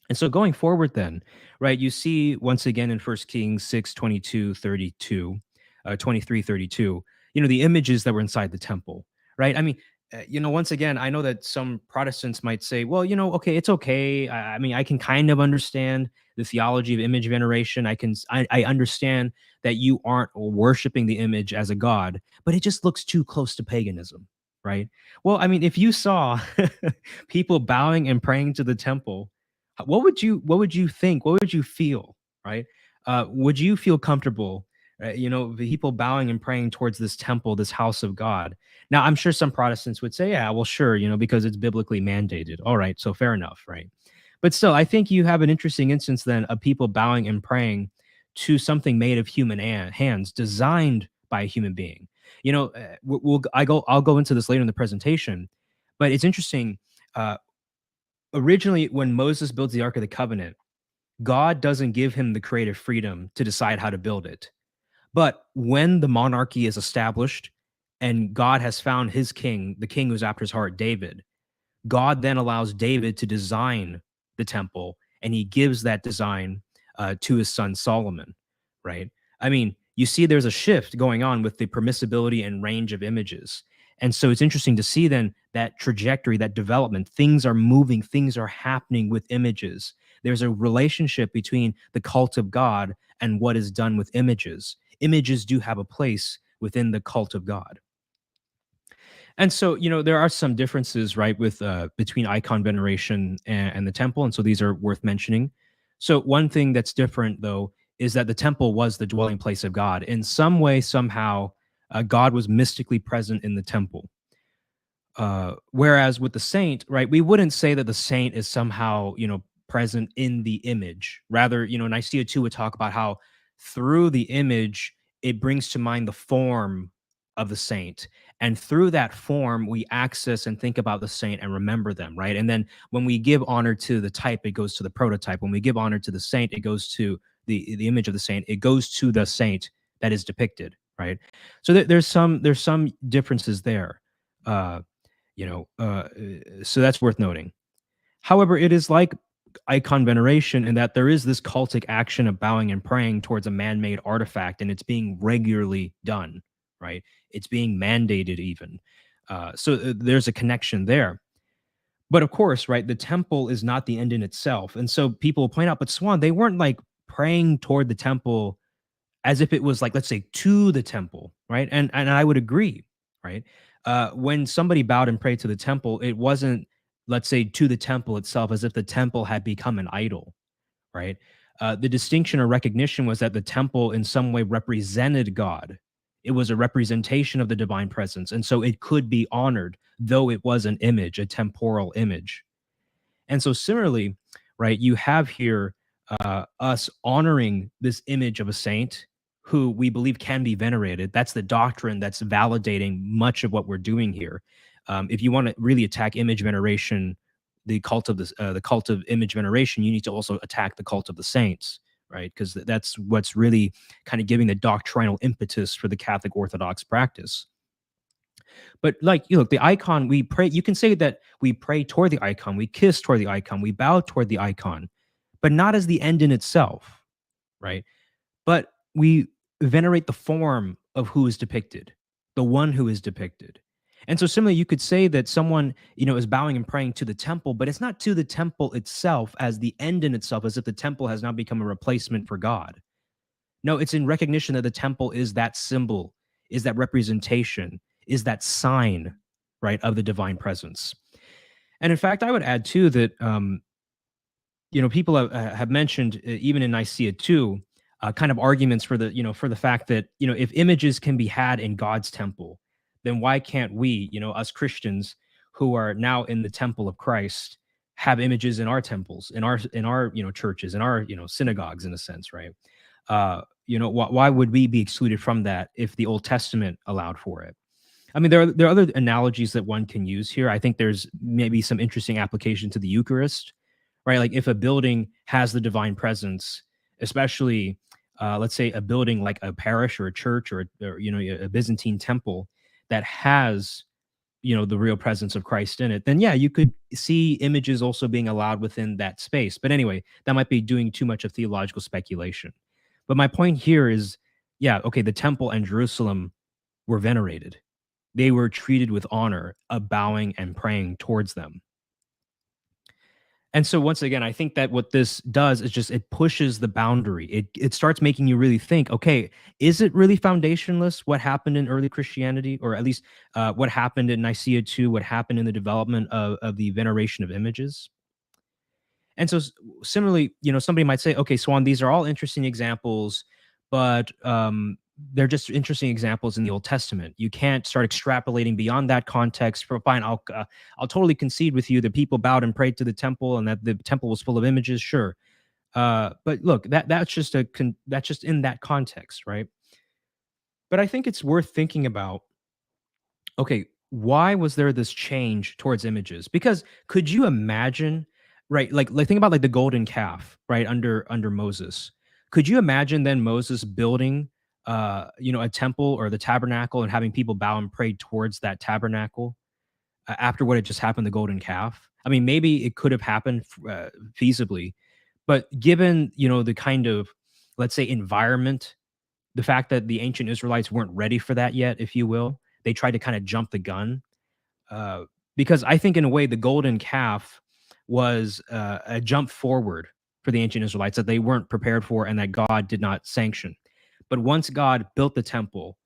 And so going forward then, right, you see once again in 1 Kings 6, 22, 32, 23, 32, the images that were inside the temple, right? I mean, once again, I know that some Protestants might say, well, okay, it's okay. I mean, I can kind of understand the theology of image veneration. I understand that you aren't worshiping the image as a god, but it just looks too close to paganism, right? Well, I mean, if you saw people bowing and praying to the temple, what would you think? What would you feel, right? Would you feel comfortable, the people bowing and praying towards this temple, this house of God? Now, I'm sure some Protestants would say, yeah, well, sure, because it's biblically mandated. All right, so fair enough, right? But still, I think you have an interesting instance then of people bowing and praying to something made of human hands, designed by a human being. I'll go into this later in the presentation, but it's interesting. Originally, when Moses builds the Ark of the Covenant, God doesn't give him the creative freedom to decide how to build it. But when the monarchy is established and God has found his king, the king who's after his heart, David, God then allows David to design the temple, and he gives that design to his son Solomon, right? I mean, you see there's a shift going on with the permissibility and range of images. And so it's interesting to see then that trajectory, that development. Things are moving, things are happening with images. There's a relationship between the cult of God and what is done with images. Images do have a place within the cult of God. And so, there are some differences, right, with between icon veneration and the temple, and so these are worth mentioning. So, one thing that's different, though, is that the temple was the dwelling place of God. In some way, somehow, God was mystically present in the temple. Whereas with the saint, right, we wouldn't say that the saint is somehow, present in the image. Rather, Nicaea 2 would talk about how through the image, it brings to mind the form of the saint. And through that form, we access and think about the saint and remember them, right? And then when we give honor to the type, it goes to the prototype. When we give honor to the saint, it goes to the image of the saint. It goes to the saint that is depicted, right? So there's some differences there. Uh, so that's worth noting. However, it is like icon veneration in that there is this cultic action of bowing and praying towards a man-made artifact, and it's being regularly done, right? It's being mandated even. So there's a connection there. But of course, right, the temple is not the end in itself. And so people point out, but Swan, they weren't like praying toward the temple as if it was like, let's say, to the temple, right? And I would agree, right? When somebody bowed and prayed to the temple, it wasn't, let's say, to the temple itself, as if the temple had become an idol, right? The distinction or recognition was that the temple in some way represented God. It was a representation of the divine presence, and so it could be honored, though it was an image, a temporal image. And so similarly, right, you have here us honoring this image of a saint who we believe can be venerated. That's the doctrine that's validating much of what we're doing here. If you want to really attack image veneration, the cult of image veneration, you need to also attack the cult of the saints, right? Because that's what's really kind of giving the doctrinal impetus for the Catholic Orthodox practice. But like, look, the icon, we pray, you can say that we pray toward the icon, we kiss toward the icon, we bow toward the icon, but not as the end in itself, right? But we venerate the form of who is depicted, the one who is depicted. And so similarly, you could say that someone, is bowing and praying to the temple, but it's not to the temple itself as the end in itself, as if the temple has now become a replacement for God. No, it's in recognition that the temple is that symbol, is that representation, is that sign, right, of the divine presence. And in fact, I would add too that people have mentioned even in Nicaea too, kind of arguments for the fact that if images can be had in God's temple, then why can't we, us Christians who are now in the temple of Christ, have images in our temples, in our churches, in our synagogues, in a sense, right? Why would we be excluded from that if the Old Testament allowed for it? I mean, there are other analogies that one can use here. I think there's maybe some interesting application to the Eucharist, right? Like if a building has the divine presence, especially let's say a building like a parish or a church or a Byzantine temple that has the real presence of Christ in it, then yeah, you could see images also being allowed within that space. But anyway, that might be doing too much of theological speculation. But my point here is, yeah, okay, the temple and Jerusalem were venerated. They were treated with honor, bowing and praying towards them. And so once again, I think that what this does is just it pushes the boundary. It starts making you really think, okay, is it really foundationless what happened in early Christianity, or at least what happened in Nicaea 2, what happened in the development of the veneration of images? And so similarly, somebody might say, okay, Swan, these are all interesting examples, but they're just interesting examples in the Old Testament. You can't start extrapolating beyond that context. For fine, I'll totally concede with you that people bowed and prayed to the temple and that the temple was full of images. Sure, but look, that's just in that context, right? But I think it's worth thinking about, okay, why was there this change towards images? Because could you imagine, right? Like think about like the golden calf, right? Under Moses. Could you imagine then Moses building a temple or the tabernacle and having people bow and pray towards that tabernacle after what had just happened, the golden calf? I mean, maybe it could have happened feasibly, but given the kind of, let's say, environment the fact that the ancient Israelites weren't ready for that yet, if you will. They tried to kind of jump the gun. Uh, because I think, in a way, the golden calf was a jump forward for the ancient Israelites that they weren't prepared for and that God did not sanction. But once God built the temple,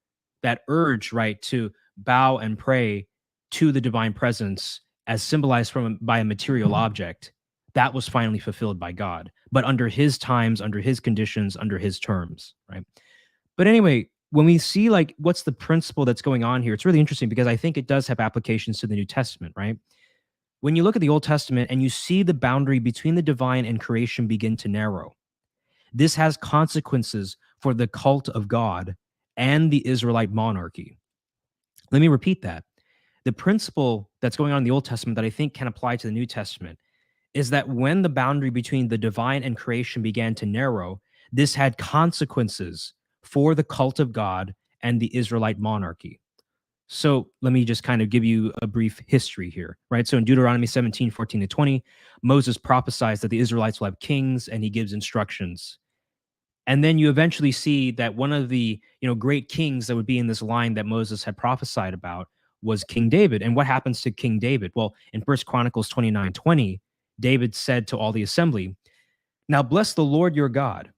that urge, right, to bow and pray to the divine presence as symbolized by a material object, that was finally fulfilled by God, but under his times, under his conditions, under his terms, right? But anyway, when we see like what's the principle that's going on here, it's really interesting because I think it does have applications to the New Testament, right? When you look at the Old Testament and you see the boundary between the divine and creation begin to narrow, this has consequences for the cult of God and the Israelite monarchy. Let me repeat that. The principle that's going on in the Old Testament that I think can apply to the New Testament is that when the boundary between the divine and creation began to narrow, this had consequences for the cult of God and the Israelite monarchy. So let me just kind of give you a brief history here, right? So in Deuteronomy 17:14-20, Moses prophesies that the Israelites will have kings and he gives instructions. And then you eventually see that one of the, great kings that would be in this line that Moses had prophesied about was King David. And what happens to King David? Well, in First Chronicles 29:20, David said to all the assembly, "Now bless the Lord your God."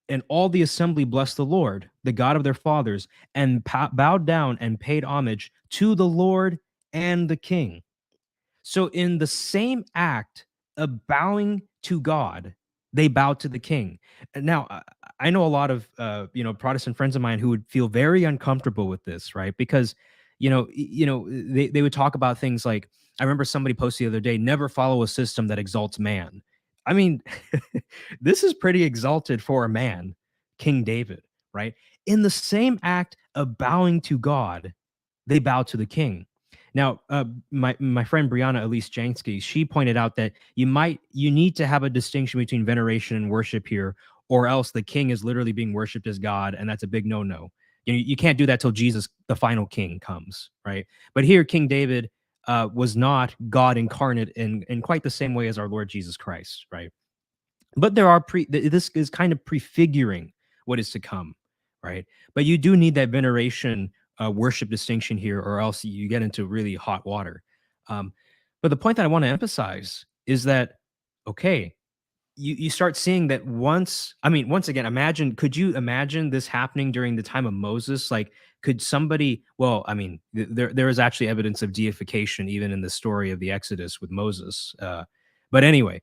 And all the assembly blessed the Lord, the God of their fathers, and bowed down and paid homage to the Lord and the king. So, in the same act of bowing to God, they bowed to the king. Now, I know a lot of Protestant friends of mine who would feel very uncomfortable with this, right? Because they would talk about things like, I remember somebody posted the other day, never follow a system that exalts man. I mean, this is pretty exalted for a man, King David, right? In the same act of bowing to God, they bow to the king. Now, my friend Brianna Elise Jansky, she pointed out that you need to have a distinction between veneration and worship here, or else the king is literally being worshipped as God, and that's a big no-no. You can't do that till Jesus, the final king, comes, right? But here, King David was not God incarnate in quite the same way as our Lord Jesus Christ, right? But this is kind of prefiguring what is to come, right? But you do need that veneration worship distinction here, or else you get into really hot water. But the point that I want to emphasize is that, okay, you start seeing that once again, could you imagine this happening during the time of Moses? Like, could somebody, well, I mean, there is actually evidence of deification even in the story of the Exodus with Moses. But anyway,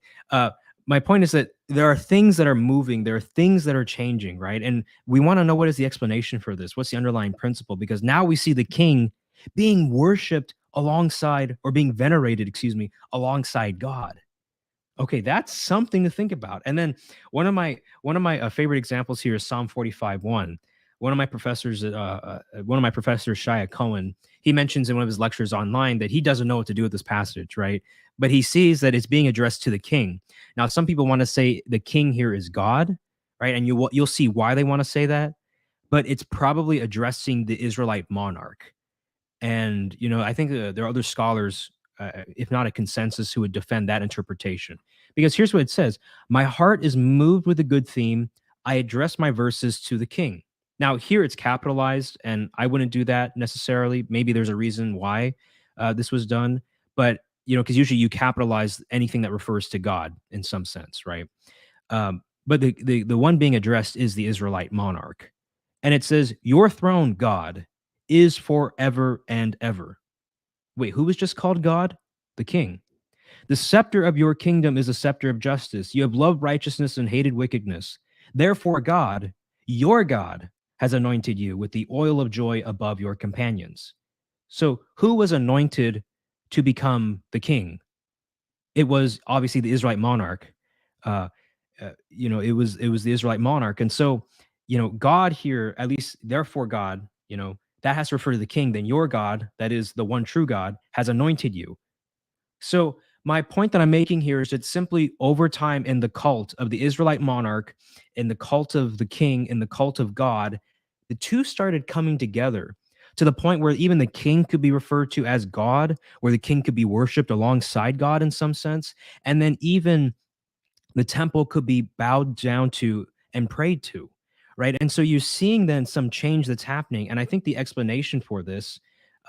my point is that there are things that are moving, there are things that are changing, right? And we want to know, what is the explanation for this? What's the underlying principle? Because now we see the king being worshipped alongside, or being venerated, alongside God. Okay, that's something to think about. And then one of my favorite examples here is Psalm 45:1. One of my professors, Shia Cohen, he mentions in one of his lectures online that he doesn't know what to do with this passage, right? But he sees that it's being addressed to the king. Now, some people want to say the king here is God, right? And you'll see why they want to say that, but it's probably addressing the Israelite monarch. And, I think there are other scholars, if not a consensus, who would defend that interpretation. Because here's what it says: "My heart is moved with a good theme. I address my verses to the king." Now, here it's capitalized, and I wouldn't do that necessarily. Maybe there's a reason why this was done. But, because usually you capitalize anything that refers to God in some sense, right? But the one being addressed is the Israelite monarch. And it says, "Your throne, God, is forever and ever." Wait, who was just called God? The king. "The scepter of your kingdom is a scepter of justice. You have loved righteousness and hated wickedness. Therefore, God, your God, has anointed you with the oil of joy above your companions." So, who was anointed to become the king? It was obviously the Israelite monarch. Uh, it was the Israelite monarch, and so, God here, at least, therefore God, that has to refer to the king. Then your God, that is the one true God, has anointed you. So my point that I'm making here is that simply over time, in the cult of the Israelite monarch, in the cult of the king, in the cult of God, the two started coming together to the point where even the king could be referred to as God, where the king could be worshiped alongside God in some sense. And then even the temple could be bowed down to and prayed to, right? And so you're seeing then some change that's happening. And I think the explanation for this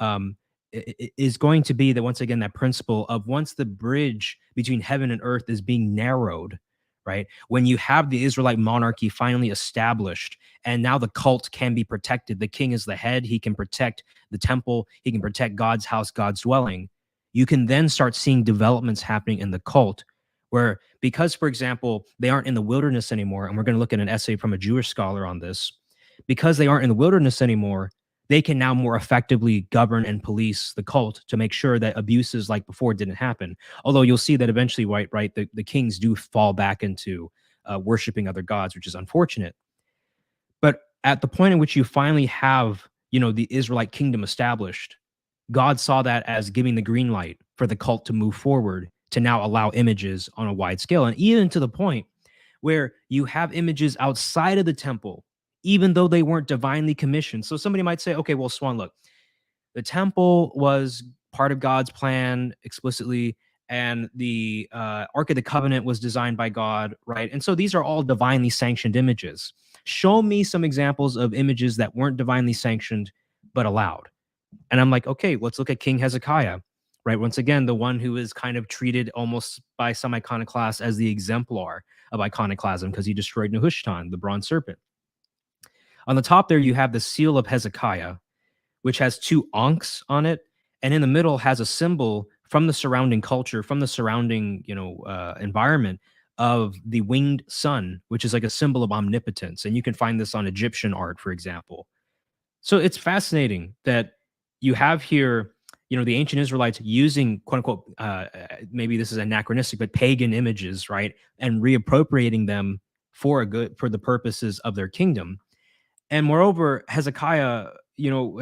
um, is going to be that, once again, that principle of once the bridge between heaven and earth is being narrowed, right? When you have the Israelite monarchy finally established, and now the cult can be protected, the king is the head, he can protect the temple, he can protect God's house, God's dwelling. You can then start seeing developments happening in the cult where, because, for example, they aren't in the wilderness anymore, and we're going to look at an essay from a Jewish scholar on this, because they aren't in the wilderness anymore, they can now more effectively govern and police the cult to make sure that abuses like before didn't happen. Although you'll see that eventually, right, the kings do fall back into worshiping other gods, which is unfortunate. But at the point in which you finally have, the Israelite kingdom established, God saw that as giving the green light for the cult to move forward to now allow images on a wide scale. And even to the point where you have images outside of the temple, even though they weren't divinely commissioned. So somebody might say, okay, well, Swan, look, the temple was part of God's plan explicitly, and the Ark of the Covenant was designed by God, right? And so these are all divinely sanctioned images. Show me some examples of images that weren't divinely sanctioned but allowed. And I'm like, okay, let's look at King Hezekiah, right? Once again, the one who is kind of treated almost by some iconoclasts as the exemplar of iconoclasm because he destroyed Nehushtan, the bronze serpent. On the top there, you have the seal of Hezekiah, which has two ankhs on it, and in the middle has a symbol from the surrounding culture, from the surrounding environment of the winged sun, which is like a symbol of omnipotence. And you can find this on Egyptian art, for example. So it's fascinating that you have here, the ancient Israelites using, quote unquote, maybe this is anachronistic, but pagan images, right, and reappropriating them for the purposes of their kingdom. And moreover, Hezekiah,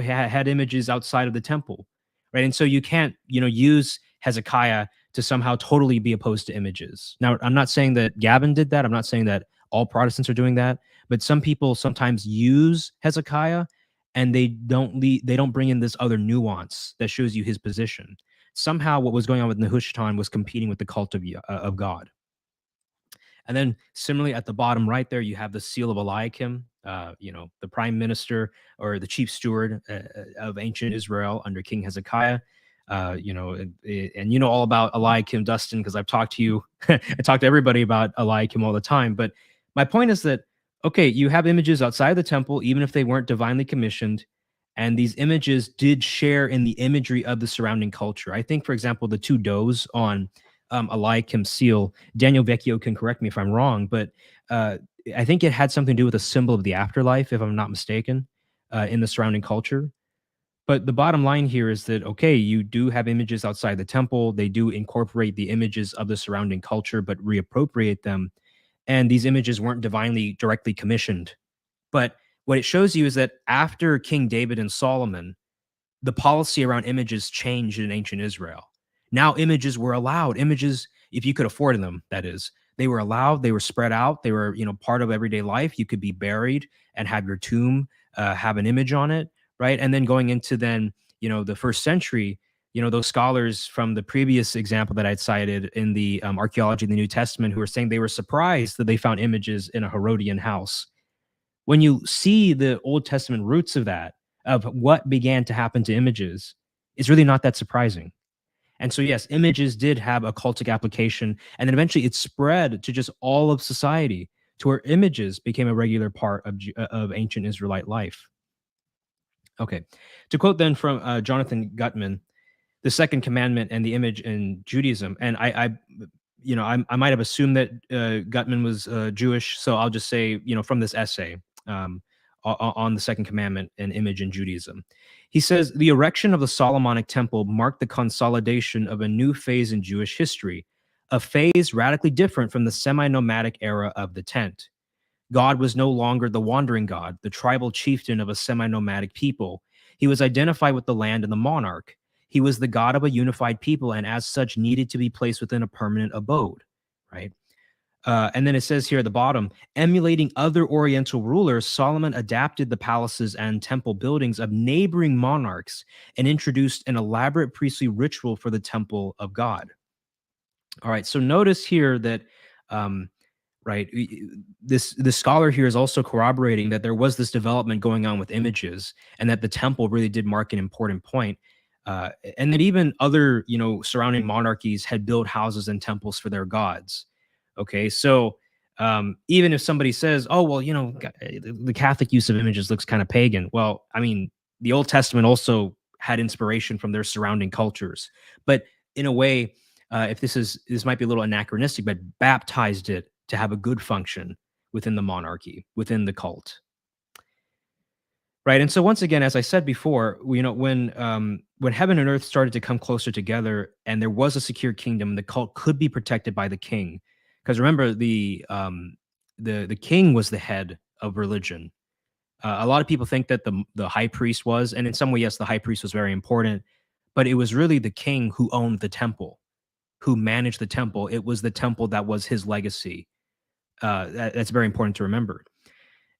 had images outside of the temple, right? And so you can't, use Hezekiah to somehow totally be opposed to images. Now, I'm not saying that Gavin did that. I'm not saying that all Protestants are doing that, but some people sometimes use Hezekiah and they don't bring in this other nuance that shows you his position. Somehow what was going on with Nehushtan was competing with the cult of God. And then similarly at the bottom right there, you have the seal of Eliakim, the prime minister or the chief steward of ancient Israel under King Hezekiah. And you know all about Eliakim, Dustin, because I've talked to you. I talk to everybody about Eliakim all the time. But my point is that, okay, you have images outside the temple, even if they weren't divinely commissioned. And these images did share in the imagery of the surrounding culture. I think, for example, the two does on Eliakim seal. Daniel Vecchio can correct me if I'm wrong, but I think it had something to do with a symbol of the afterlife, if I'm not mistaken, in the surrounding culture. But the bottom line here is that, okay, you do have images outside the temple. They do incorporate the images of the surrounding culture, but reappropriate them. And these images weren't divinely directly commissioned. But what it shows you is that after King David and Solomon, the policy around images changed in ancient Israel. Now images were allowed. Images, if you could afford them, that is, they were allowed. They were spread out. They were, part of everyday life. You could be buried and have your tomb have an image on it, right? And then going into the first century, those scholars from the previous example that I'd cited in the archaeology of the New Testament who were saying they were surprised that they found images in a Herodian house. When you see the Old Testament roots of that, of what began to happen to images, it's really not that surprising. And so, yes, images did have a cultic application, and then eventually it spread to just all of society, to where images became a regular part of ancient Israelite life. Okay, to quote then from Jonathan Gutman, the second commandment and the image in Judaism, and I might have assumed that Gutman was Jewish, so I'll just say, from this essay on the second commandment and image in Judaism. He says, the erection of the Solomonic temple marked the consolidation of a new phase in Jewish history, a phase radically different from the semi-nomadic era of the tent. God was no longer the wandering God, the tribal chieftain of a semi-nomadic people. He was identified with the land and the monarch. He was the God of a unified people, and as such needed to be placed within a permanent abode, right? And then it says here at the bottom, emulating other Oriental rulers, Solomon adapted the palaces and temple buildings of neighboring monarchs and introduced an elaborate priestly ritual for the temple of God. All right, so notice here that right? This scholar here is also corroborating that there was this development going on with images, and that the temple really did mark an important point. And that even other, surrounding monarchies had built houses and temples for their gods. Okay, so even if somebody says, "Oh, well, the Catholic use of images looks kind of pagan," well, I mean, the Old Testament also had inspiration from their surrounding cultures, but in a way, if this might be a little anachronistic, but baptized it to have a good function within the monarchy, within the cult. Right. And so once again, as I said before, when heaven and earth started to come closer together and there was a secure kingdom, the cult could be protected by the king. Because remember, the king was the head of religion. A lot of people think that the high priest was, and in some way, yes, the high priest was very important, but it was really the king who owned the temple, who managed the temple. It was the temple that was his legacy. That's very important to remember.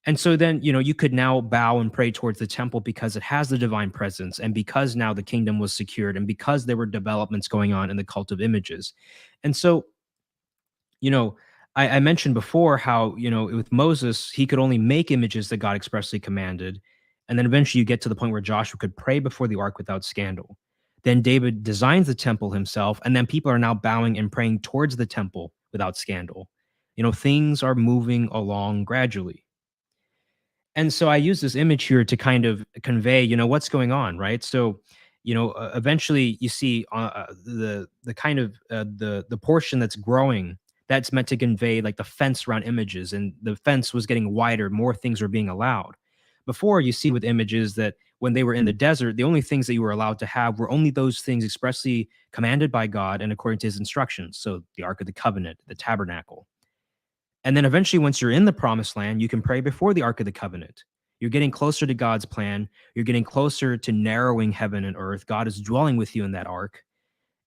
And so then, you could now bow and pray towards the temple because it has the divine presence, and because now the kingdom was secured, and because there were developments going on in the cult of images. And so, you know, I mentioned before how, with Moses, he could only make images that God expressly commanded. And then eventually you get to the point where Joshua could pray before the ark without scandal. Then David designs the temple himself, and then people are now bowing and praying towards the temple without scandal. Things are moving along gradually. And so I use this image here to kind of convey, what's going on, right? So, eventually you see the kind of the portion that's growing, that's meant to convey like the fence around images, and the fence was getting wider, more things were being allowed. Before, you see with images that when they were in the desert, the only things that you were allowed to have were only those things expressly commanded by God and according to his instructions. So the Ark of the Covenant, the tabernacle. And then eventually, once you're in the promised land, you can pray before the Ark of the Covenant. You're getting closer to God's plan. You're getting closer to narrowing heaven and earth. God is dwelling with you in that ark.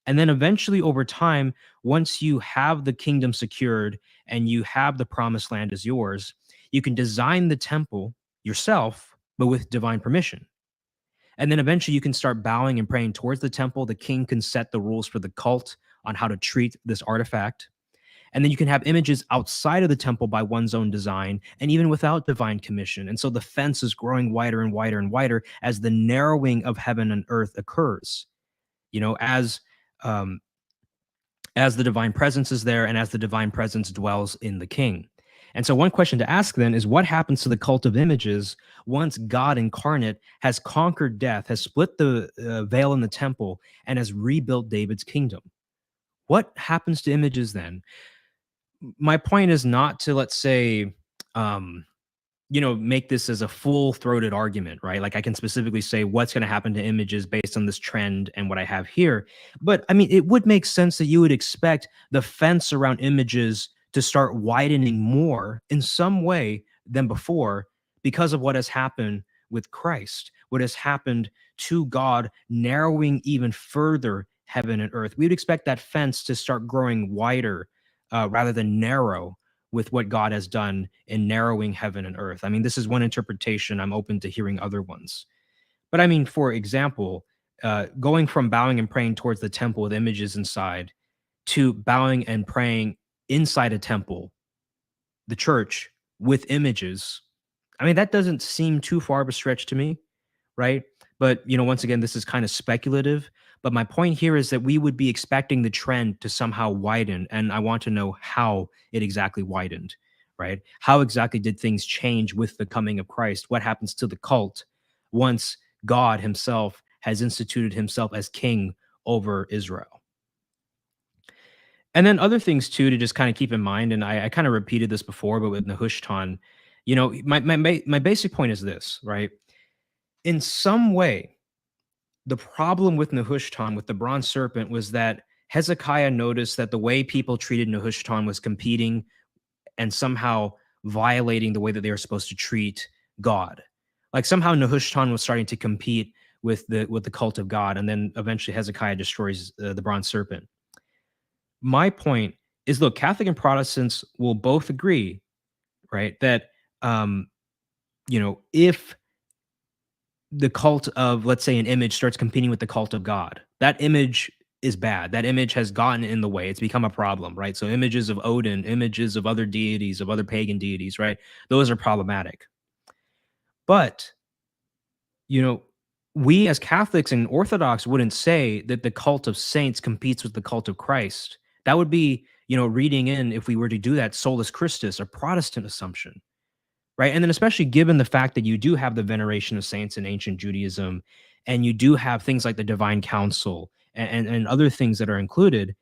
And then eventually, over time, once you have the kingdom secured and you have the promised land as yours, you can design the temple yourself, but with divine permission. And then eventually, you can start bowing and praying towards the temple. The king can set the rules for the cult on how to treat this artifact. And then you can have images outside of the temple by one's own design and even without divine commission. And so the fence is growing wider and wider and wider as the narrowing of heaven and earth occurs, you know, um, as the divine presence is there and as the divine presence dwells in the king. And so one question to ask then is, what happens to the cult of images once God incarnate has conquered death, has split the veil in the temple, and has rebuilt David's kingdom? What happens to images then? My point is not to, let's say, um, make this as a full-throated argument, right? Like I can specifically say what's going to happen to images based on this trend and what I have here. But I mean, it would make sense that you would expect the fence around images to start widening more in some way than before because of what has happened with Christ, what has happened to God narrowing even further heaven and earth. We would expect that fence to start growing wider rather than narrow with what God has done in narrowing heaven and earth. I mean, this is one interpretation. I'm open to hearing other ones. But I mean, for example, going from bowing and praying towards the temple with images inside to bowing and praying inside a temple, the church, with images, I mean, that doesn't seem too far of a stretch to me, right? But, once again, this is kind of speculative. But my point here is that we would be expecting the trend to somehow widen. And I want to know how it exactly widened, right? How exactly did things change with the coming of Christ? What happens to the cult once God himself has instituted himself as king over Israel? And then other things too to just kind of keep in mind, and I kind of repeated this before, but with Nehushtan, my basic point is this, right? In some way, the problem with Nehushtan, with the bronze serpent, was that Hezekiah noticed that the way people treated Nehushtan was competing and somehow violating the way that they were supposed to treat God. Like somehow Nehushtan was starting to compete with the cult of God, and then eventually Hezekiah destroys the bronze serpent. My point is, look, Catholic and Protestants will both agree, right, that if the cult of, let's say, an image starts competing with the cult of God, that image is bad. That image has gotten in the way. It's become a problem, right? So images of Odin, images of other deities, of other pagan deities, right? Those are problematic. But, you know, we as Catholics and Orthodox wouldn't say that the cult of saints competes with the cult of Christ. That would be, reading in, if we were to do that, solus Christus, a Protestant assumption, right? And then especially given the fact that you do have the veneration of saints in ancient Judaism, and you do have things like the divine council and other things that are included,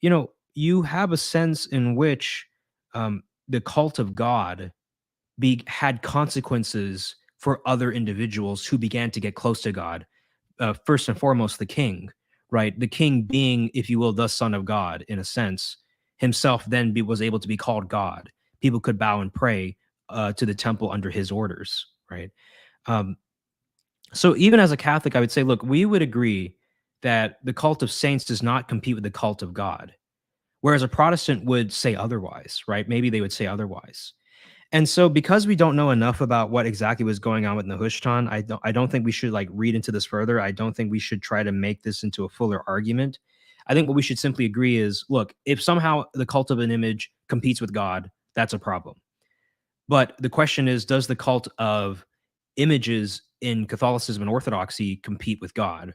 you have a sense in which the cult of God had consequences for other individuals who began to get close to God. First and foremost, the king, right? The king being, if you will, the son of God in a sense, himself then was able to be called God. People could bow and pray to the temple under his orders, right? Um, so even as a Catholic, I would say, look, we would agree that the cult of saints does not compete with the cult of God, whereas a Protestant would say otherwise, right? Maybe they would say otherwise. And so because we don't know enough about what exactly was going on with Nehushtan, I don't think we should like read into this further. I don't think we should try to make this into a fuller argument. I think what we should simply agree is, look, if somehow the cult of an image competes with God, that's a problem. But the question is, does the cult of images in Catholicism and Orthodoxy compete with God?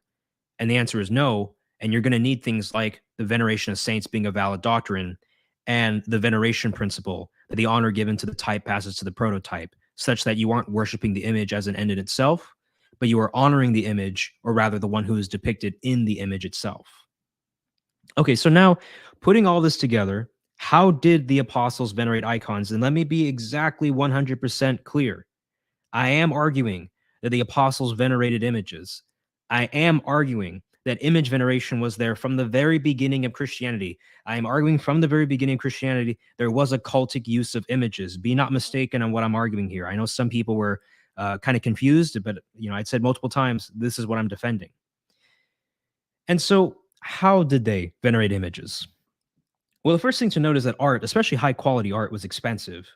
And the answer is no. And you're going to need things like the veneration of saints being a valid doctrine, and the veneration principle, that the honor given to the type passes to the prototype, such that you aren't worshiping the image as an end in itself, but you are honoring the image, or rather the one who is depicted in the image itself. Okay, so now putting all this together, how did the apostles venerate icons? And let me be exactly 100% clear. I am arguing that the apostles venerated images. I am arguing that image veneration was there from the very beginning of Christianity. I am arguing from the very beginning of Christianity, there was a cultic use of images. Be not mistaken on what I'm arguing here. I know some people were kind of confused, but I'd said multiple times, this is what I'm defending. And so how did they venerate images? Well, the first thing to note is that art, especially high quality art, was expensive.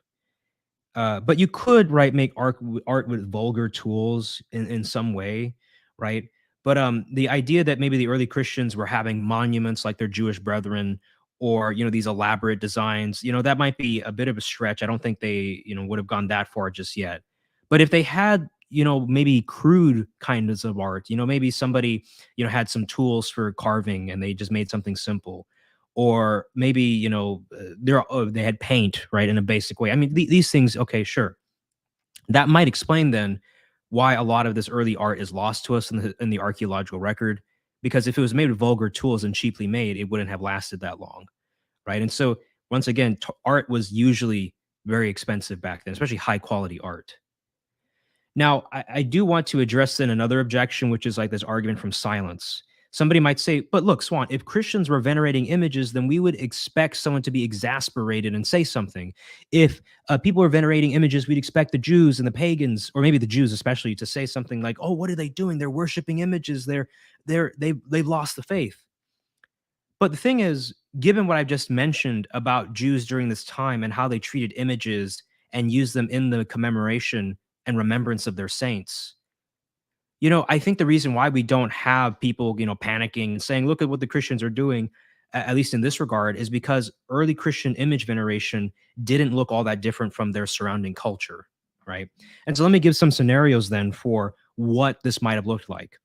But you could, right, make art with vulgar tools in some way, right? But the idea that maybe the early Christians were having monuments like their Jewish brethren, or these elaborate designs, that might be a bit of a stretch. I don't think they would have gone that far just yet. But if they had maybe crude kinds of art, maybe somebody had some tools for carving and they just made something simple, or maybe they had paint, right, in a basic way. I mean, these things, okay, sure, that might explain then why a lot of this early art is lost to us in the archaeological record, because if it was made with vulgar tools and cheaply made, it wouldn't have lasted that long, right? And so once again, art was usually very expensive back then, especially high quality art. Now, I do want to address then another objection, which is like this argument from silence. Somebody might say, but look, Swan, if Christians were venerating images, then we would expect someone to be exasperated and say something. If people are venerating images, we'd expect the Jews and the pagans, or maybe the Jews especially, to say something like, oh, what are they doing? They're worshiping images. They've lost the faith. But the thing is, given what I've just mentioned about Jews during this time and how they treated images and used them in the commemoration and remembrance of their saints, I think the reason why we don't have people, panicking and saying, look at what the Christians are doing, at least in this regard, is because early Christian image veneration didn't look all that different from their surrounding culture, right? And so let me give some scenarios then for what this might have looked like.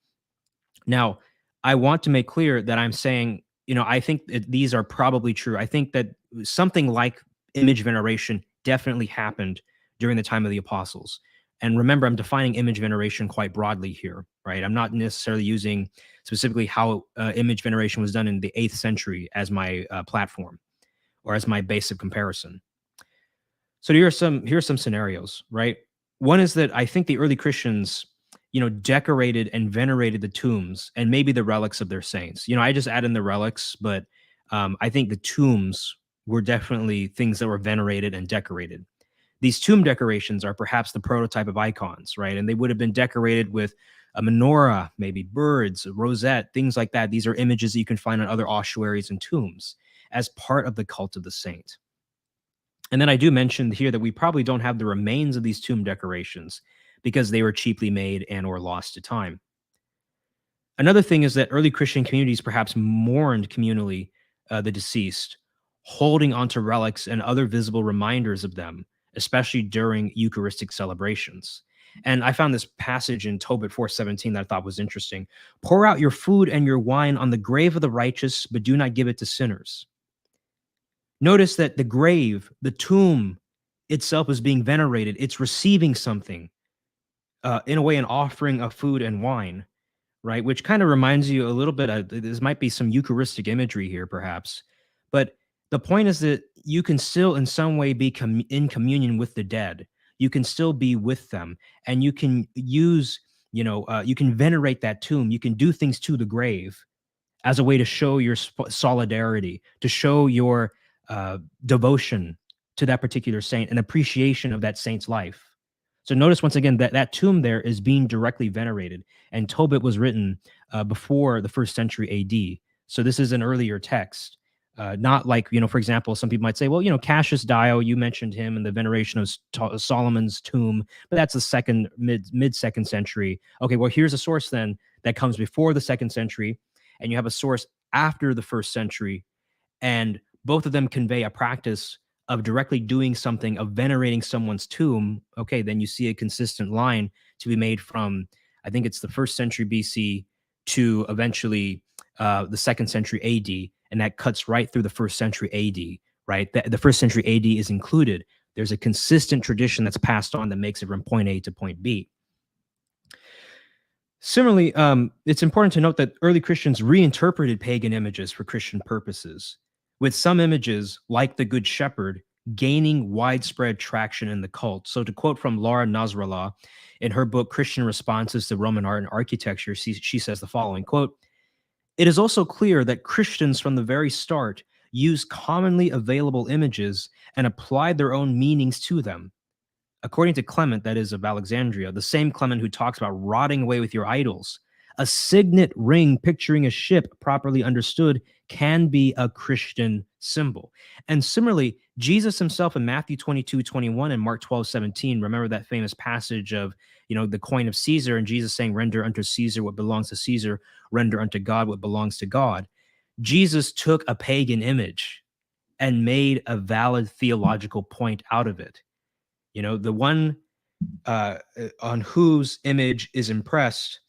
Now, I want to make clear that I'm saying, I think that these are probably true. I think that something like image veneration definitely happened during the time of the apostles. And remember, I'm defining image veneration quite broadly here, right? I'm not necessarily using specifically how image veneration was done in the 8th century as my platform, or as my base of comparison. So here are some scenarios, right? One is that I think the early Christians, decorated and venerated the tombs and maybe the relics of their saints. I just add in the relics, but I think the tombs were definitely things that were venerated and decorated. These tomb decorations are perhaps the prototype of icons, right? And they would have been decorated with a menorah, maybe birds, a rosette, things like that. These are images that you can find on other ossuaries and tombs as part of the cult of the saint. And then I do mention here that we probably don't have the remains of these tomb decorations because they were cheaply made and or lost to time. Another thing is that early Christian communities perhaps mourned communally the deceased, holding onto relics and other visible reminders of them, especially during Eucharistic celebrations. And I found this passage in Tobit 4:17 that I thought was interesting. Pour out your food and your wine on the grave of the righteous, but do not give it to sinners. Notice that the grave, the tomb itself is being venerated. It's receiving something, in a way, an offering of food and wine, right? Which kind of reminds you a little bit of, this might be some Eucharistic imagery here, perhaps. But the point is that you can still, in some way, be in communion with the dead. You can still be with them, and you can use, you can venerate that tomb. You can do things to the grave as a way to show your solidarity, to show your devotion to that particular saint, an appreciation of that saint's life. So notice once again that that tomb there is being directly venerated, and Tobit was written before the first century AD. So this is an earlier text, not like, for example, some people might say, well, Cassius Dio, you mentioned him in the veneration of Solomon's tomb, but that's the second mid second century. Okay, well, here's a source then that comes before the second century, and you have a source after the first century, and both of them convey a practice of directly doing something, of venerating someone's tomb. Okay, then you see a consistent line to be made from, I think it's the first century BC to eventually the second century AD, and that cuts right through the first century AD, right? The first century AD is included. There's a consistent tradition that's passed on that makes it from point A to point B. Similarly, it's important to note that early Christians reinterpreted pagan images for Christian purposes, with some images, like the Good Shepherd, gaining widespread traction in the cult. So to quote from Laura Nasrallah in her book, Christian Responses to Roman Art and Architecture, she says the following, quote, "It is also clear that Christians from the very start used commonly available images and applied their own meanings to them. According to Clement, that is of Alexandria, the same Clement who talks about rotting away with your idols, a signet ring picturing a ship properly understood can be a Christian symbol." And similarly, Jesus himself in Matthew 22:21 and Mark 12:17, remember that famous passage of, the coin of Caesar, and Jesus saying, "Render unto Caesar what belongs to Caesar, render unto God what belongs to God." Jesus took a pagan image and made a valid theological point out of it. The one on whose image is impressed,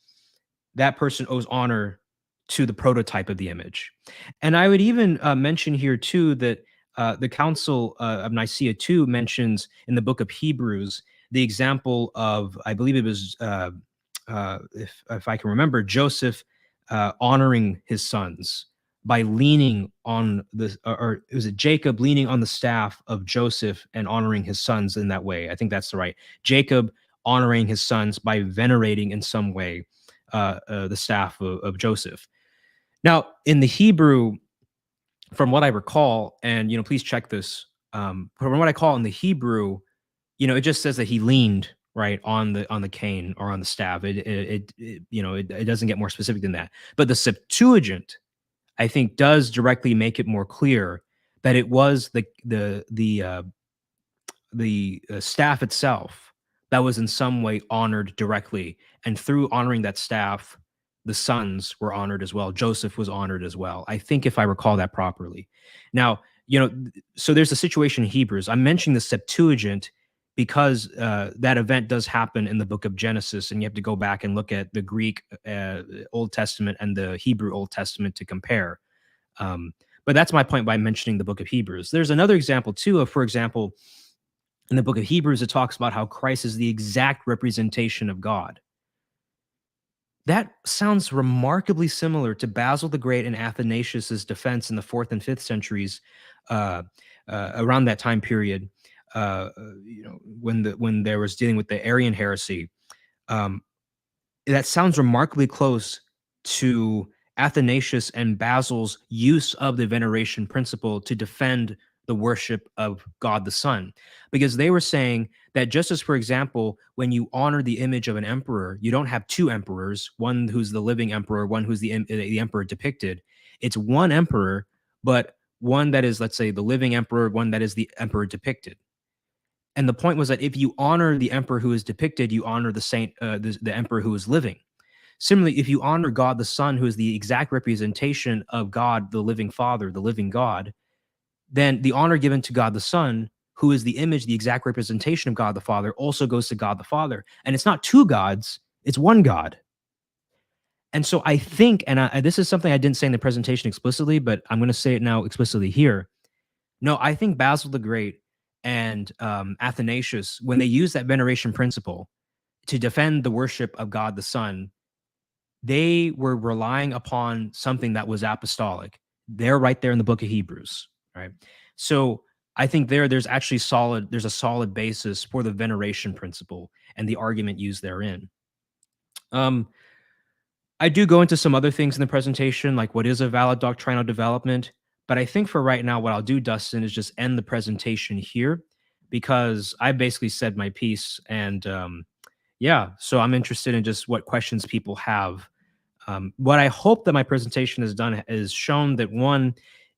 that person owes honor to the prototype of the image. And I would even mention here too that the Council of Nicaea too mentions in the book of Hebrews the example of, I believe it was, if I can remember, Joseph honoring his sons by leaning on the, or was it Jacob leaning on the staff of Joseph and honoring his sons in that way? I think that's the right. Jacob honoring his sons by venerating in some way the staff of Joseph. Now, in the Hebrew, from what I recall, and please check this. From what I call in the Hebrew, it just says that he leaned right on the cane or on the staff. It doesn't get more specific than that. But the Septuagint, I think, does directly make it more clear that it was the staff itself that was in some way honored directly, and through honoring that staff, the sons were honored as well. Joseph was honored as well, I think, if I recall that properly. Now, so there's a situation in Hebrews. I'm mentioning the Septuagint because that event does happen in the book of Genesis, and you have to go back and look at the Greek Old Testament and the Hebrew Old Testament to compare. But that's my point by mentioning the book of Hebrews. There's another example too of, for example, in the book of Hebrews, it talks about how Christ is the exact representation of God. That sounds remarkably similar to Basil the Great and Athanasius's defense in the 4th and 5th centuries, around that time period, when there was dealing with the Arian heresy. That sounds remarkably close to Athanasius and Basil's use of the veneration principle to defend the worship of God the Son, because they were saying that just as, for example, when you honor the image of an emperor, you don't have two emperors, one who's the living emperor, one who's the emperor depicted. It's one emperor, but one that is, let's say, the living emperor, one that is the emperor depicted. And the point was that if you honor the emperor who is depicted, you honor the saint, the emperor who is living. Similarly, if you honor God the Son, who is the exact representation of God, the living Father, the living God, then the honor given to God the Son, who is the image, the exact representation of God the Father, also goes to God the Father. And it's not two gods, it's one God. And so I think, and this is something I didn't say in the presentation explicitly, but I'm going to say it now explicitly here. No, I think Basil the Great and Athanasius, when they use that veneration principle to defend the worship of God the Son, they were relying upon something that was apostolic. They're right there in the book of Hebrews, right? So I think there's actually there's a solid basis for the veneration principle and the argument used therein. I do go into some other things in the presentation, like what is a valid doctrinal development. But I think for right now, what I'll do, Dustin, is just end the presentation here, because I basically said my piece. And yeah, so I'm interested in just what questions people have. What I hope that my presentation has done is shown that, one,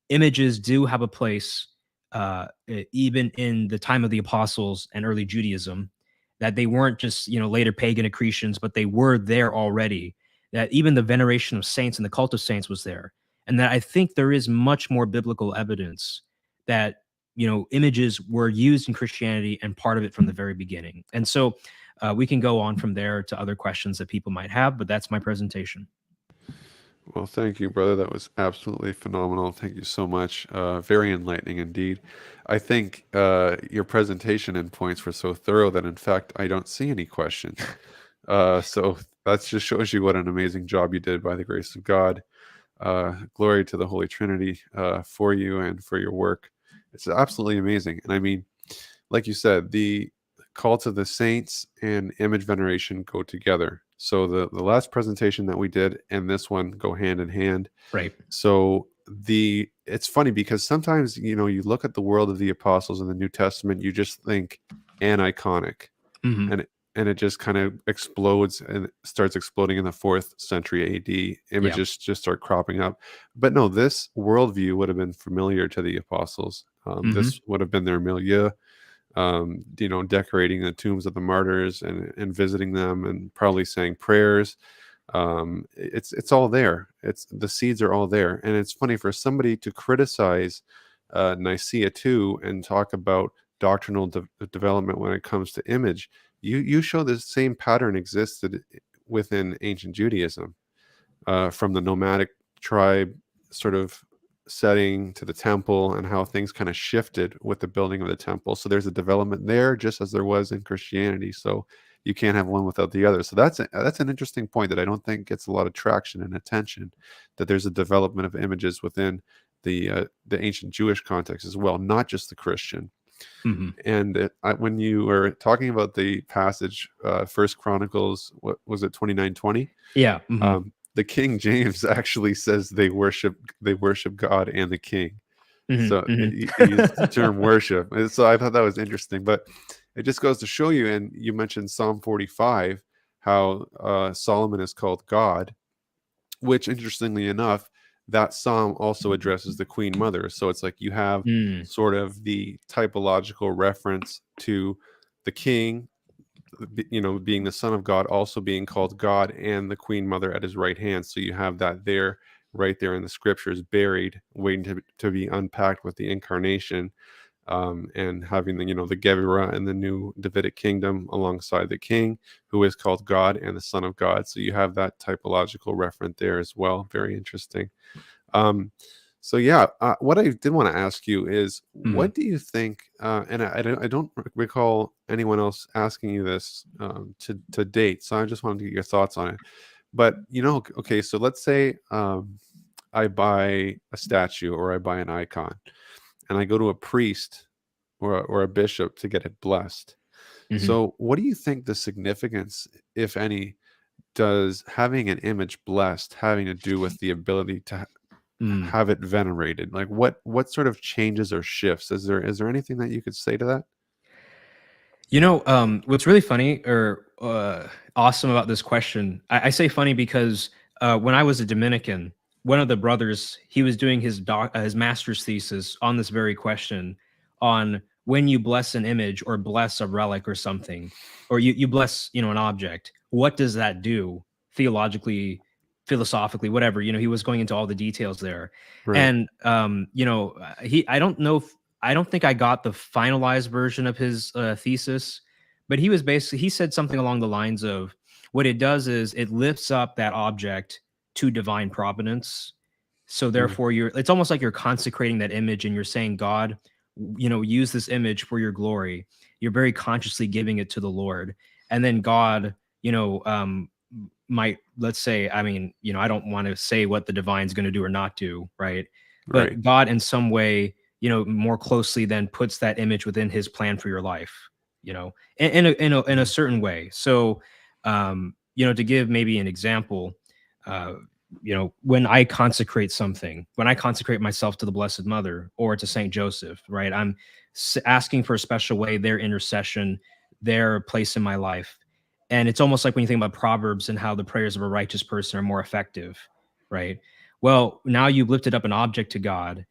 images do have a place, even in the time of the apostles and early Judaism, that they weren't just, later pagan accretions, but they were there already, that even the veneration of saints and the cult of saints was there. And that I think there is much more biblical evidence that, images were used in Christianity and part of it from the very beginning. And so we can go on from there to other questions that people might have, but that's my presentation. Well, thank you, brother. That was absolutely phenomenal. Thank you so much. Very enlightening indeed. I think your presentation and points were so thorough that, in fact, I don't see any questions. So that just shows you what an amazing job you did by the grace of God. Glory to the Holy Trinity for you and for your work. It's absolutely amazing. And I mean, like you said, the cult of the saints and image veneration go together. So the last presentation that we did and this one go hand in hand. Right. So it's funny because sometimes, you look at the world of the apostles in the New Testament, you just think aniconic. Mm-hmm. And it just kind of explodes and starts exploding in the 4th century AD. Images just start cropping up. But no, this worldview would have been familiar to the apostles. This would have been their milieu. Decorating the tombs of the martyrs and visiting them and probably saying prayers. It's all there. The seeds are all there. And it's funny for somebody to criticize Nicaea too and talk about doctrinal development when it comes to image. You show the same pattern existed within ancient Judaism, from the nomadic tribe sort of setting to the temple, and how things kind of shifted with the building of the temple. So there's a development there, just as there was in Christianity. So you can't have one without the other. So that's an interesting point that I don't think gets a lot of traction and attention, that there's a development of images within the ancient Jewish context as well, not just the Christian. Mm-hmm. And when you were talking about the passage, First Chronicles, what was it, 29:20? Yeah. Mm-hmm. The King James actually says they worship God and the King. Mm-hmm. So he used the term worship. And so I thought that was interesting. But it just goes to show you, and you mentioned Psalm 45, how Solomon is called God, which, interestingly enough, that psalm also addresses the Queen Mother. So it's like you have sort of the typological reference to the king, being the Son of God, also being called God, and the Queen Mother at his right hand. So you have that there, right there in the scriptures, buried, waiting to be unpacked with the incarnation, and having the Gevurah and the new Davidic kingdom alongside the king, who is called God and the Son of God. So you have that typological reference there as well. Very interesting. So yeah, what I did want to ask you is, what do you think? And I don't recall anyone else asking you this to date. So I just wanted to get your thoughts on it. But okay, so let's say I buy a statue or I buy an icon, and I go to a priest or a bishop to get it blessed. Mm-hmm. So what do you think the significance, if any, does having an image blessed having to do with the ability to have it venerated? Like what sort of changes or shifts? Is there anything that you could say to that? What's really funny or awesome about this question, I say funny because when I was a Dominican, one of the brothers, he was doing his master's thesis on this very question, on when you bless an image or bless a relic or something, or you bless, an object, what does that do? theologically, philosophically, whatever. He was going into all the details there. Right. And I don't know if I don't think I got the finalized version of his thesis, but he said something along the lines of what it does is it lifts up that object to divine providence. So Mm. therefore it's almost like you're consecrating that image and you're saying, God, use this image for your glory. You're very consciously giving it to the Lord. And then God, might, let's say, I mean, I don't want to say what the divine's going to do or not do, right? Right. But God in some way, more closely then puts that image within his plan for your life, in a certain way. So, to give maybe an example, uh, when I consecrate something, when I consecrate myself to the Blessed Mother or to Saint Joseph, right? I'm asking for a special way, their intercession, their place in my life. And it's almost like when you think about Proverbs and how the prayers of a righteous person are more effective, right? Well, now you've lifted up an object to God,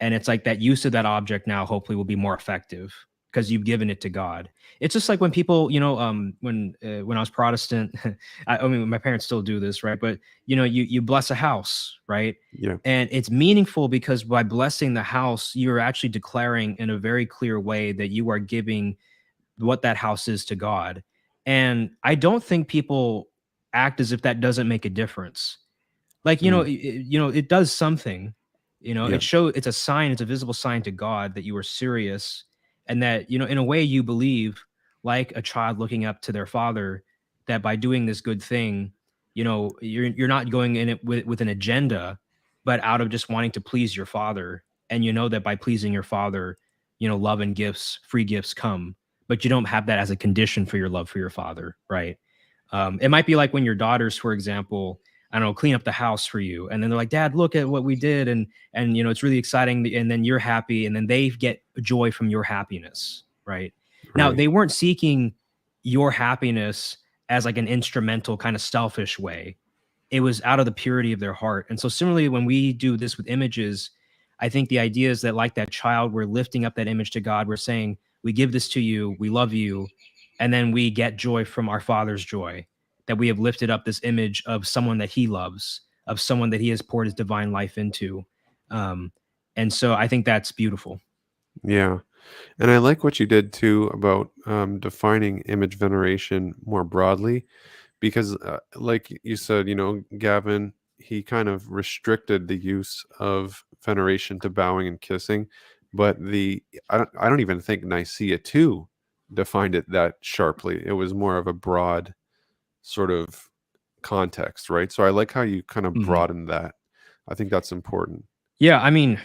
and it's like that use of that object now hopefully will be more effective because you've given it to God. It's just like when people, when I was Protestant, I mean, my parents still do this, right? But you bless a house, right? Yeah. And it's meaningful because by blessing the house, you're actually declaring in a very clear way that you are giving what that house is to God. And I don't think people act as if that doesn't make a difference. Like, Mm. it does something. Yeah. It's a sign, it's a visible sign to God that you are serious and that, in a way you believe, like a child looking up to their father, that by doing this good thing, you're not going in it with an agenda, but out of just wanting to please your father. And you know that by pleasing your father, love and gifts, free gifts come, but you don't have that as a condition for your love for your father, right? It might be like when your daughters, for example, I don't know, clean up the house for you. And then they're like, Dad, look at what we did. And it's really exciting. And then you're happy. And then they get joy from your happiness. Right. Now, Right. they weren't seeking your happiness as like an instrumental kind of selfish way. It was out of the purity of their heart. And so similarly, when we do this with images, I think the idea is that like that child, we're lifting up that image to God. We're saying, we give this to you. We love you. And then we get joy from our Father's joy that we have lifted up this image of someone that he loves, of someone that he has poured his divine life into. Um, and so I think that's beautiful. Yeah. And I like what you did too about defining image veneration more broadly, because, like you said, Gavin, he kind of restricted the use of veneration to bowing and kissing, but I don't even think Nicaea too defined it that sharply. It was more of a broad sort of context, right? So I like how you kind of Mhm. broadened that. I think that's important. Yeah, I mean,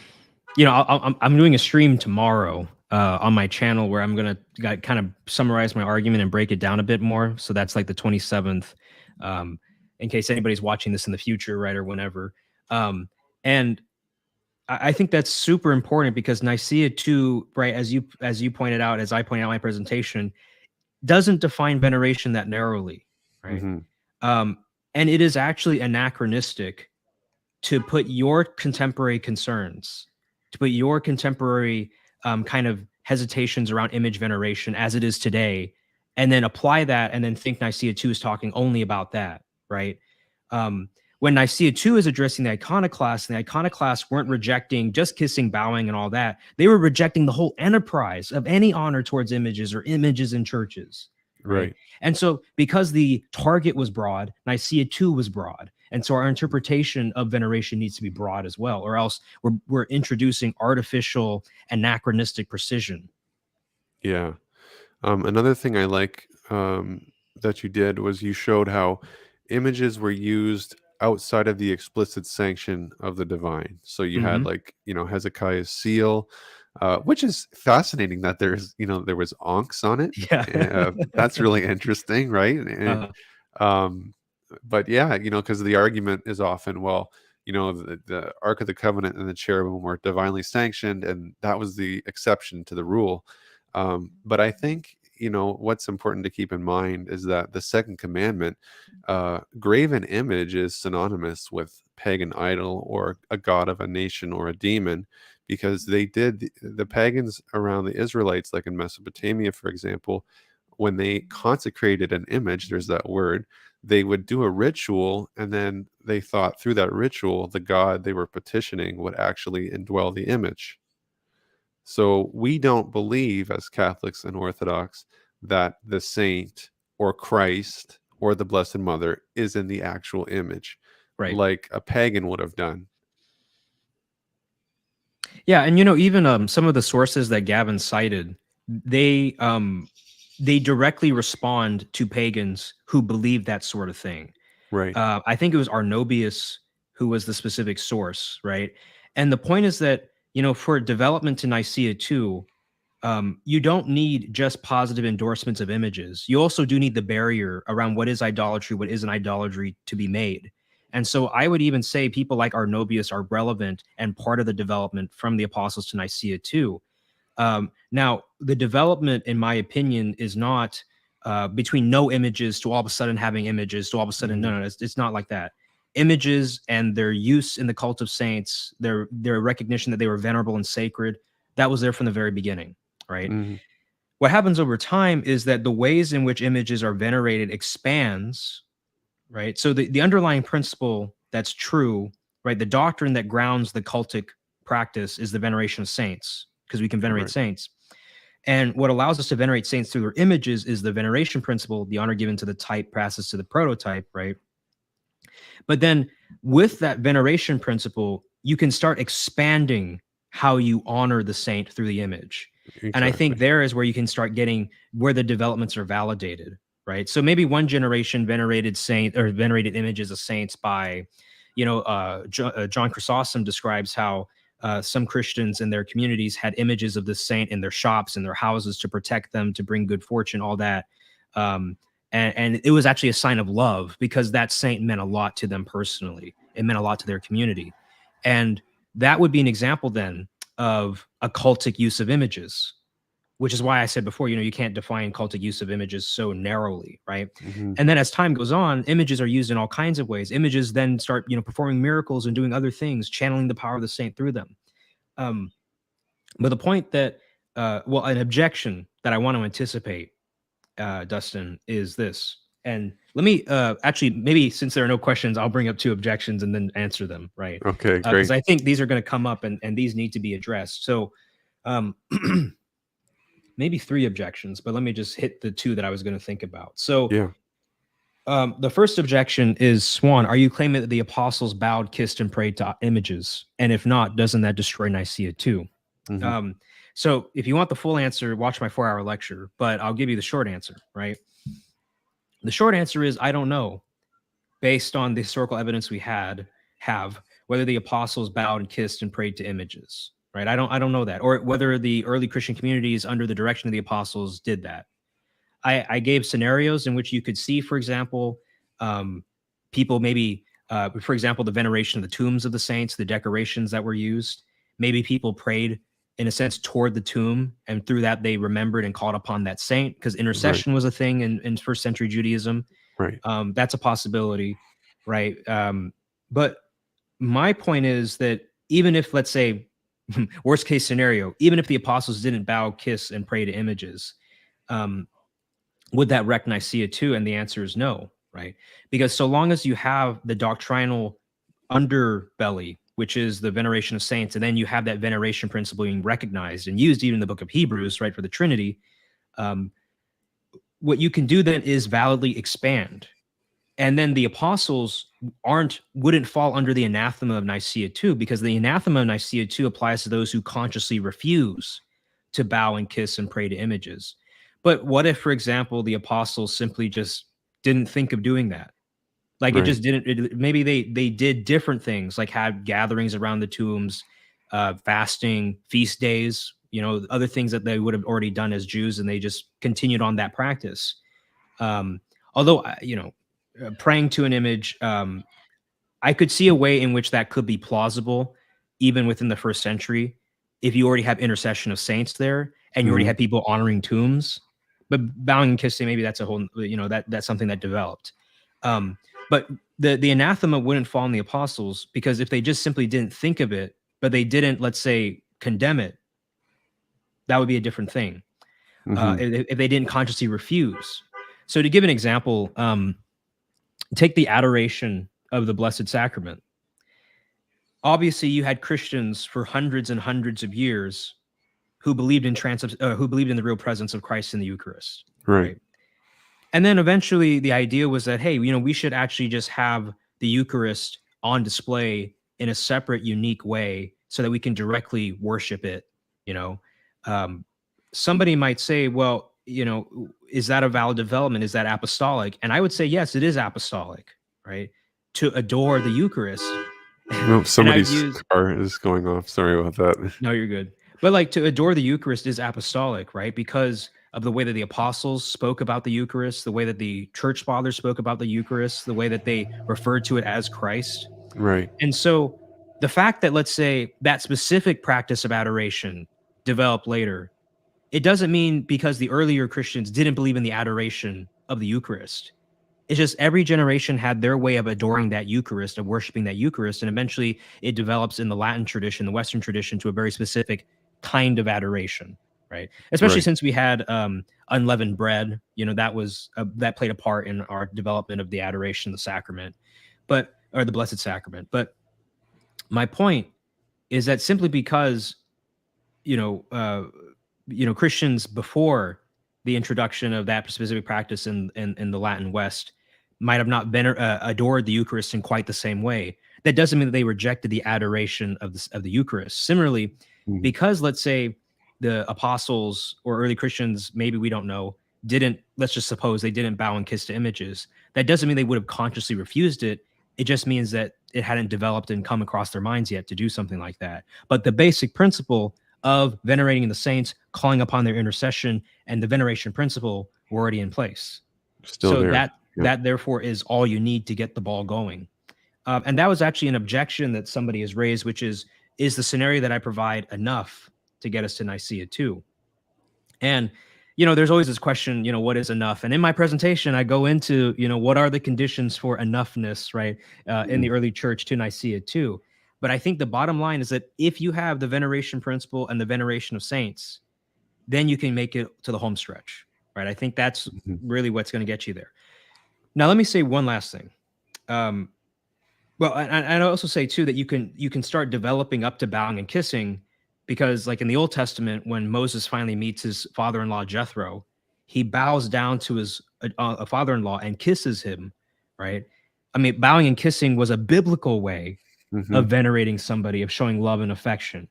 I'm doing a stream tomorrow on my channel where I'm gonna kind of summarize my argument and break it down a bit more. So that's like the 27th, um, in case anybody's watching this in the future, right, or whenever. And I think that's super important because Nicaea too, right, as you pointed out, as I pointed out in my presentation, doesn't define veneration that narrowly, right? Hmm. Um, and it is actually anachronistic to put your contemporary concerns, to put your contemporary kind of hesitations around image veneration as it is today, and then apply that and then think Nicaea 2 is talking only about that, right? Um, when Nicaea 2 is addressing the iconoclasts, and the iconoclasts weren't rejecting just kissing, bowing, and all that. They were rejecting the whole enterprise of any honor towards images or images in churches, right? Right. And so, because the target was broad, Nicaea 2 was broad. And so, our interpretation of veneration needs to be broad as well, or else we're introducing artificial anachronistic precision. Yeah. Another thing I like that you did was you showed how images were used outside of the explicit sanction of the divine. So you had, Hmm. like, Hezekiah's seal, which is fascinating that there was onks on it. Yeah. That's really interesting, right? And, uh, um, but yeah, because the argument is often, well, the Ark of the Covenant and the cherubim were divinely sanctioned, and that was the exception to the rule. But I think, what's important to keep in mind is that the second commandment, graven image is synonymous with pagan idol or a god of a nation or a demon, because the pagans around the Israelites, like in Mesopotamia, for example, when they consecrated an image, there's that word, they would do a ritual, and then they thought through that ritual, the God they were petitioning would actually indwell the image. So we don't believe as Catholics and Orthodox that the saint or Christ or the Blessed Mother is in the actual image, Right. like a pagan would have done. Yeah, and even some of the sources that Gavin cited, they directly respond to pagans who believe that sort of thing. Right. I think it was Arnobius who was the specific source, right? And the point is that, for development to Nicaea II, you don't need just positive endorsements of images. You also do need the barrier around what is idolatry, what isn't idolatry to be made. And so I would even say people like Arnobius are relevant and part of the development from the apostles to Nicaea too. Now, the development, in my opinion, is not between no images to all of a sudden having images to all of a sudden, no, it's not like that. Images and their use in the cult of saints, their recognition that they were venerable and sacred, that was there from the very beginning, right? What happens over time is that the ways in which images are venerated expands, right? So the underlying principle that's true, right? The doctrine that grounds the cultic practice is the veneration of saints, because we can venerate saints. And what allows us to venerate saints through their images is the veneration principle. The honor given to the type passes to the prototype, right? But then with that veneration principle, you can start expanding how you honor the saint through the image. Exactly. And I think there is where you can start getting where the developments are validated, right? So maybe one generation venerated images of saints by, John Chrysostom describes how some Christians in their communities had images of the saint in their shops, in their houses, to protect them, to bring good fortune, all that. And it was actually a sign of love because that saint meant a lot to them personally. It meant a lot to their community. And that would be an example then of a cultic use of images, which is why I said before, you can't define cultic use of images so narrowly, right? And then as time goes on, images are used in all kinds of ways. Images then start, performing miracles and doing other things, channeling the power of the saint through them. But the point that, an objection that I want to anticipate, Dustin, is this. And let me actually, maybe since there are no questions, I'll bring up two objections and then answer them, right? Okay, great. Because I think these are going to come up and these need to be addressed. So maybe three objections, but let me just hit the two that I was going to think about. So the first objection is, Suan, are you claiming that the apostles bowed, kissed, and prayed to images? And if not, doesn't that destroy Nicaea too? So if you want the full answer, watch my 4-hour lecture, but I'll give you the short answer, right? The short answer is, I don't know, based on the historical evidence we have, whether the apostles bowed and kissed and prayed to images, right? I don't know that, or whether the early Christian communities under the direction of the apostles did that. I gave scenarios in which you could see, for example, people maybe, for example, the veneration of the tombs of the saints, the decorations that were used. Maybe people prayed, in a sense, toward the tomb, and through that they remembered and called upon that saint, because intercession was a thing in first century Judaism. Right. That's a possibility, right? But my point is that even if, let's say, worst case scenario, even if the apostles didn't bow, kiss, and pray to images, would that wreck Nicaea too? And the answer is no, right? Because so long as you have the doctrinal underbelly, which is the veneration of saints, and then you have that veneration principle being recognized and used even in the book of Hebrews, right, for the Trinity, what you can do then is validly expand. And then the apostles wouldn't fall under the anathema of Nicaea II, because the anathema of Nicaea II applies to those who consciously refuse to bow and kiss and pray to images. But what if, for example, the apostles simply just didn't think of doing that? Like it just didn't, maybe they did different things, like had gatherings around the tombs, fasting, feast days, other things that they would have already done as Jews, and they just continued on that practice. Although, praying to an image, I could see a way in which that could be plausible, even within the first century, if you already have intercession of saints there and you already had people honoring tombs. But bowing and kissing, maybe that's a whole, that's something that developed. But the anathema wouldn't fall on the apostles, because if they just simply didn't think of it, but they didn't, let's say, condemn it, that would be a different thing. if they didn't consciously refuse. So to give an example, take the adoration of the Blessed Sacrament. Obviously, you had Christians for hundreds and hundreds of years who believed in who believed in the real presence of Christ in the Eucharist, Right. And then eventually, the idea was that, hey, we should actually just have the Eucharist on display in a separate, unique way, so that we can directly worship it. Somebody might say, well, is that a valid development? Is that apostolic? And I would say, yes, it is apostolic, right? To adore the Eucharist. Well, somebody's car is going off. Sorry about that. No, you're good. But like, to adore the Eucharist is apostolic, right? Because of the way that the apostles spoke about the Eucharist, the way that the church fathers spoke about the Eucharist, the way that they referred to it as Christ. Right. And so the fact that, let's say, that specific practice of adoration developed later, it doesn't mean because the earlier Christians didn't believe in the adoration of the Eucharist. It's just every generation had their way of adoring that Eucharist, of worshiping that Eucharist, and eventually it develops in the Latin tradition, the Western tradition, to a very specific kind of adoration, right? Especially since we had unleavened bread, that played a part in our development of the adoration, the sacrament, or the Blessed Sacrament. But my point is that simply because Christians before the introduction of that specific practice in the Latin West might have not adored the Eucharist in quite the same way, that doesn't mean that they rejected the adoration of the Eucharist. Similarly, because, let's say, the apostles or early Christians, maybe we don't know, let's just suppose they didn't bow and kiss to images, that doesn't mean they would have consciously refused it. It just means that it hadn't developed and come across their minds yet to do something like that. But the basic principle of venerating the saints, calling upon their intercession, and the veneration principle were already in place. Still there. That therefore is all you need to get the ball going. And that was actually an objection that somebody has raised, which is the scenario that I provide enough to get us to Nicaea too? And there's always this question, what is enough? And in my presentation, I go into, what are the conditions for enoughness, right, in the early church to Nicaea too. But I think the bottom line is that if you have the veneration principle and the veneration of saints, then you can make it to the home stretch, right? I think that's really what's going to get you there. Now, let me say one last thing. Well, I'd also say too that you can start developing up to bowing and kissing, because like in the Old Testament, when Moses finally meets his father-in-law Jethro, he bows down to his father-in-law and kisses him, right? I mean, bowing and kissing was a biblical way of venerating somebody, of showing love and affection.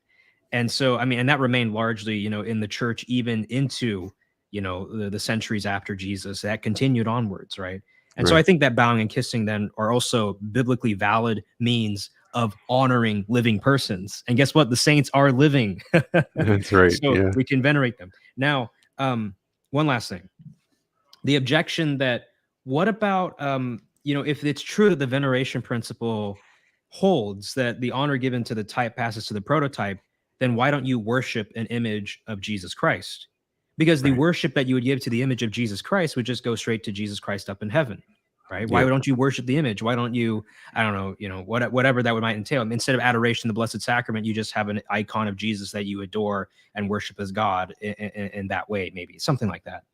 And so, I mean, and that remained largely, in the church, even into, the centuries after Jesus. That continued onwards, right? And so I think that bowing and kissing then are also biblically valid means of honoring living persons. And guess what? The saints are living. That's right. So we can venerate them. Now, one last thing. The objection that, what about, if it's true that the veneration principle holds that the honor given to the type passes to the prototype, then why don't you worship an image of Jesus Christ? Because the worship that you would give to the image of Jesus Christ would just go straight to Jesus Christ up in heaven, right? Why don't you worship the image? Why don't you, I don't know, whatever that might entail. Instead of adoration, the Blessed Sacrament, you just have an icon of Jesus that you adore and worship as God in that way, maybe something like that.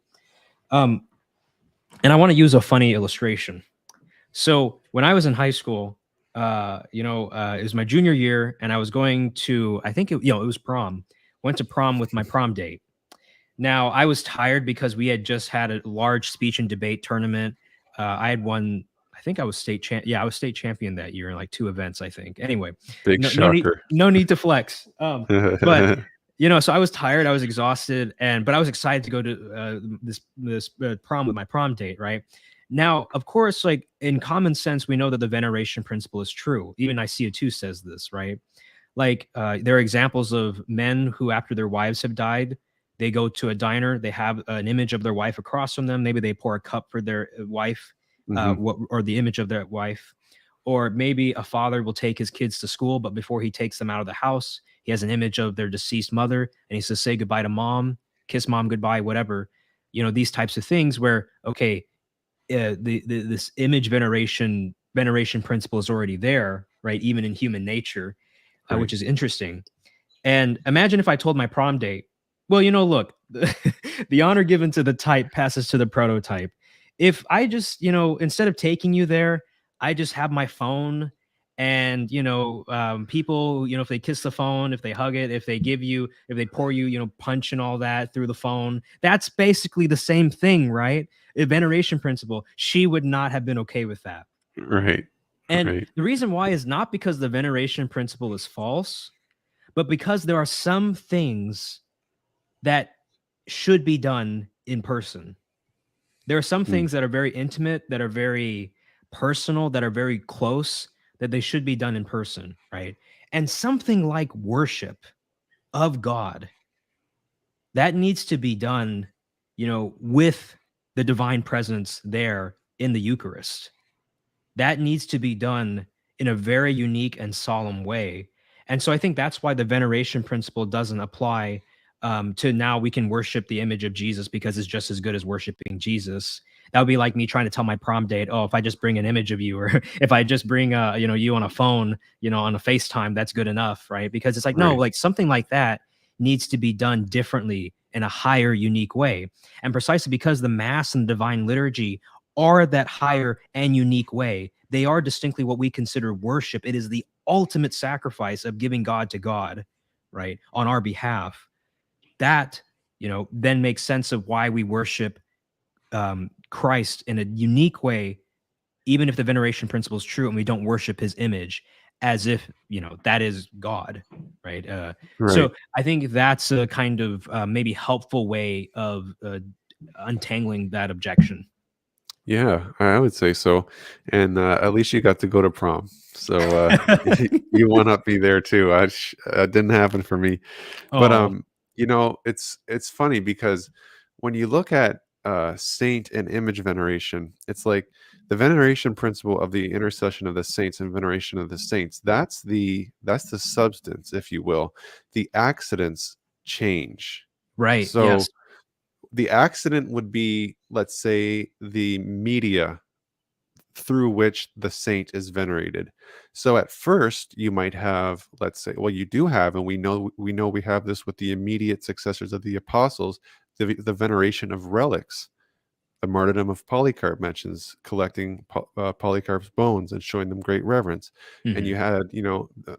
And I want to use a funny illustration. So when I was in high school, it was my junior year, and I was going to, I think it was prom. Went to prom with my prom date. Now, I was tired because we had just had a large speech and debate tournament. I had won, I think I was state champ. Yeah, I was state champion that year in like 2 events, I think. Anyway, big shocker. No need to flex. But so I was tired, I was exhausted, but I was excited to go to this prom with my prom date, right? Now, of course, like in common sense, we know that the veneration principle is true. Even Nicaea 2 says this, right? Like there are examples of men who, after their wives have died, they go to a diner, they have an image of their wife across from them. Maybe they pour a cup for their wife, or the image of their wife. Or maybe a father will take his kids to school, but before he takes them out of the house, he has an image of their deceased mother, and he says, say goodbye to mom, kiss mom goodbye, whatever. These types of things where, okay, this image veneration principle is already there, right? Even in human nature, which is interesting. And imagine if I told my prom date, Well, look, the honor given to the type passes to the prototype. If I just, instead of taking you there, I just have my phone and, people, if they kiss the phone, if they hug it, if they pour you, punch and all that through the phone, that's basically the same thing, right? A veneration principle. She would not have been okay with that. Right. And Right. the reason why is not because the veneration principle is false, but because there are some things that should be done in person. There are some Mm, things that are very intimate, that are very personal, that are very close, that they should be done in person, right? And something like worship of God, that needs to be done, with the divine presence there in the Eucharist. That needs to be done in a very unique and solemn way. And so I think that's why the veneration principle doesn't apply to now we can worship the image of Jesus because it's just as good as worshiping Jesus. That would be like me trying to tell my prom date, oh, if I just bring an image of you, or if I just bring, you on a phone, on a FaceTime, that's good enough, right? Because it's like, no, right. like something like that needs to be done differently in a higher, unique way. And precisely because the Mass and divine liturgy are that higher and unique way. They are distinctly what we consider worship. It is the ultimate sacrifice of giving God to God, right, on our behalf. That, then makes sense of why we worship Christ in a unique way, even if the veneration principle is true and we don't worship his image as if, that is God, right? So Right. I think that's a kind of maybe helpful way of untangling that objection. Yeah, I would say so. And at least you got to go to prom. So you want to be there too. Didn't happen for me. But Oh, it's funny because when you look at saint and image veneration, it's like the veneration principle of the intercession of the saints and veneration of the saints. That's the substance, if you will. The accidents change. right. So Yes. the accident would be, let's say, the media through which the saint is venerated. So at first you might have, let's say, well, you do have, and we know we have this with the immediate successors of the apostles, the veneration of relics. The martyrdom of Polycarp mentions collecting Polycarp's bones and showing them great reverence. And you Mhm. had,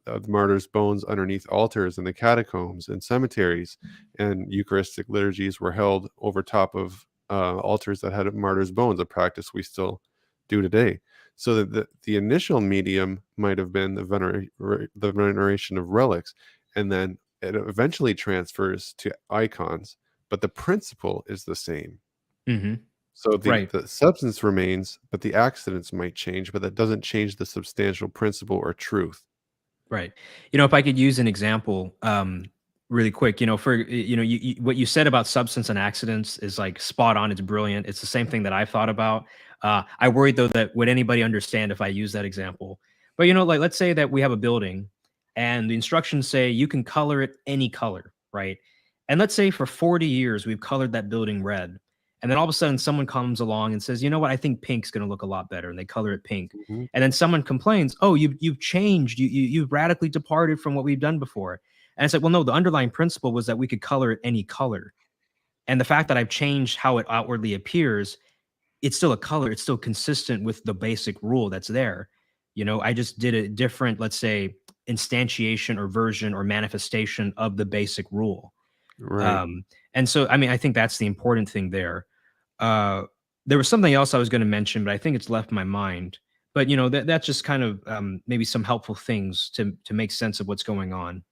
the martyrs' bones underneath altars in the catacombs and cemeteries, and Eucharistic liturgies were held over top of altars that had martyrs' bones, a practice we still do today. So that the initial medium might have been the veneration of relics, and then it eventually transfers to icons, but the principle is the same. Mhm. So the Right. the substance remains, but the accidents might change, but that doesn't change the substantial principle or truth. Right. If I could use an example, really quick, for what you said about substance and accidents is like spot on. It's brilliant. It's the same thing that I've thought about. I worried though that would anybody understand if I use that example? But like let's say that we have a building, and the instructions say you can color it any color, right? And let's say for 40 years we've colored that building red, and then all of a sudden someone comes along and says, you know what, I think pink's going to look a lot better, and they color it pink. Mhm. And then someone complains, "Oh, you've changed. You've radically departed from what we've done before." And it's like, well, no, the underlying principle was that we could color it any color. And the fact that I've changed how it outwardly appears, it's still a color. It's still consistent with the basic rule that's there. I just did a different, let's say, instantiation or version or manifestation of the basic rule. Right. And so, I mean, I think that's the important thing there. Uh, there was something else I was going to mention, but I think it's left my mind. But that's just kind of maybe some helpful things to make sense of what's going on.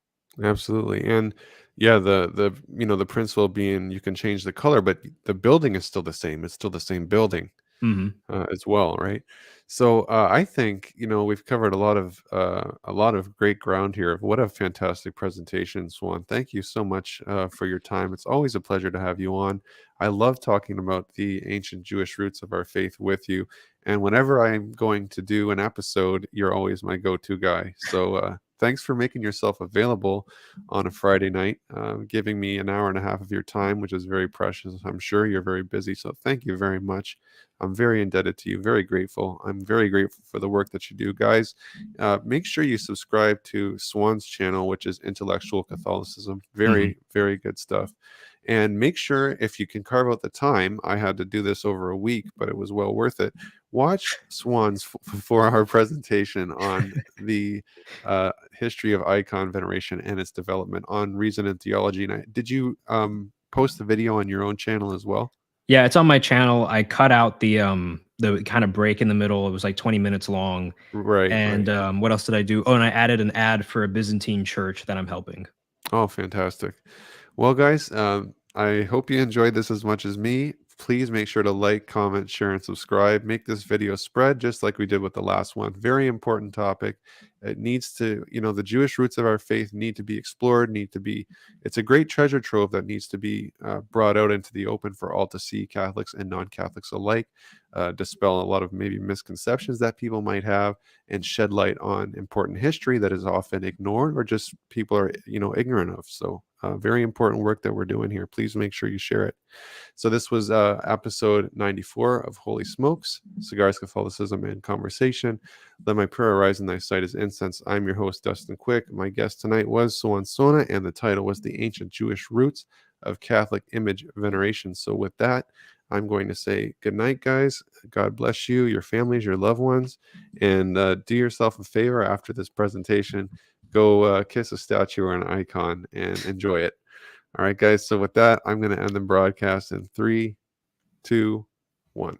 Absolutely. And yeah, the principle being you can change the color, but the building is still the same. It's still the same building. Hmm. As well, right? So I think we've covered a lot of great ground here. What a fantastic presentation, Swan! Thank you so much for your time. It's always a pleasure to have you on. I love talking about the ancient Jewish roots of our faith with you. And whenever I'm going to do an episode, you're always my go-to guy. So thanks for making yourself available on a Friday night, giving me an hour and a half of your time, which is very precious. I'm sure you're very busy, so thank you very much. I'm very indebted to you, very grateful. I'm very grateful for the work that you do. Guys, make sure you subscribe to Swan's channel, which is Intellectual Catholicism. Very, very good stuff. And make sure, if you can carve out the time, I had to do this over a week, but it was well worth it. Watch Swan's 4-hour presentation on the history of icon veneration and its development on reason and theology. And did you post the video on your own channel as well? Yeah, it's on my channel. I cut out the kind of break in the middle. It was like 20 minutes long. Right. And right. what else did I do? Oh, and I added an ad for a Byzantine church that I'm helping. Oh, fantastic. Well, guys, I hope you enjoyed this as much as me. Please make sure to like, comment, share, and subscribe. Make this video spread just like we did with the last one. Very important topic. It needs to, the Jewish roots of our faith need to be explored, it's a great treasure trove that needs to be brought out into the open for all to see, Catholics and non-Catholics alike, dispel a lot of maybe misconceptions that people might have, and shed light on important history that is often ignored or just people are, ignorant of. So very important work that we're doing here. Please make sure you share it. So this was episode 94 of Holy Smokes, Cigars, Catholicism, and Conversation. Let my prayer arise in thy sight as incense. I'm your host, Dustin Quick. My guest tonight was Suan Sonna, and the title was The Ancient Jewish Roots of Catholic Image Veneration. So with that, I'm going to say good night, guys. God bless you, your families, your loved ones, and do yourself a favor after this presentation. Go kiss a statue or an icon and enjoy it. All right, guys. So with that, I'm going to end the broadcast in 3, 2, 1.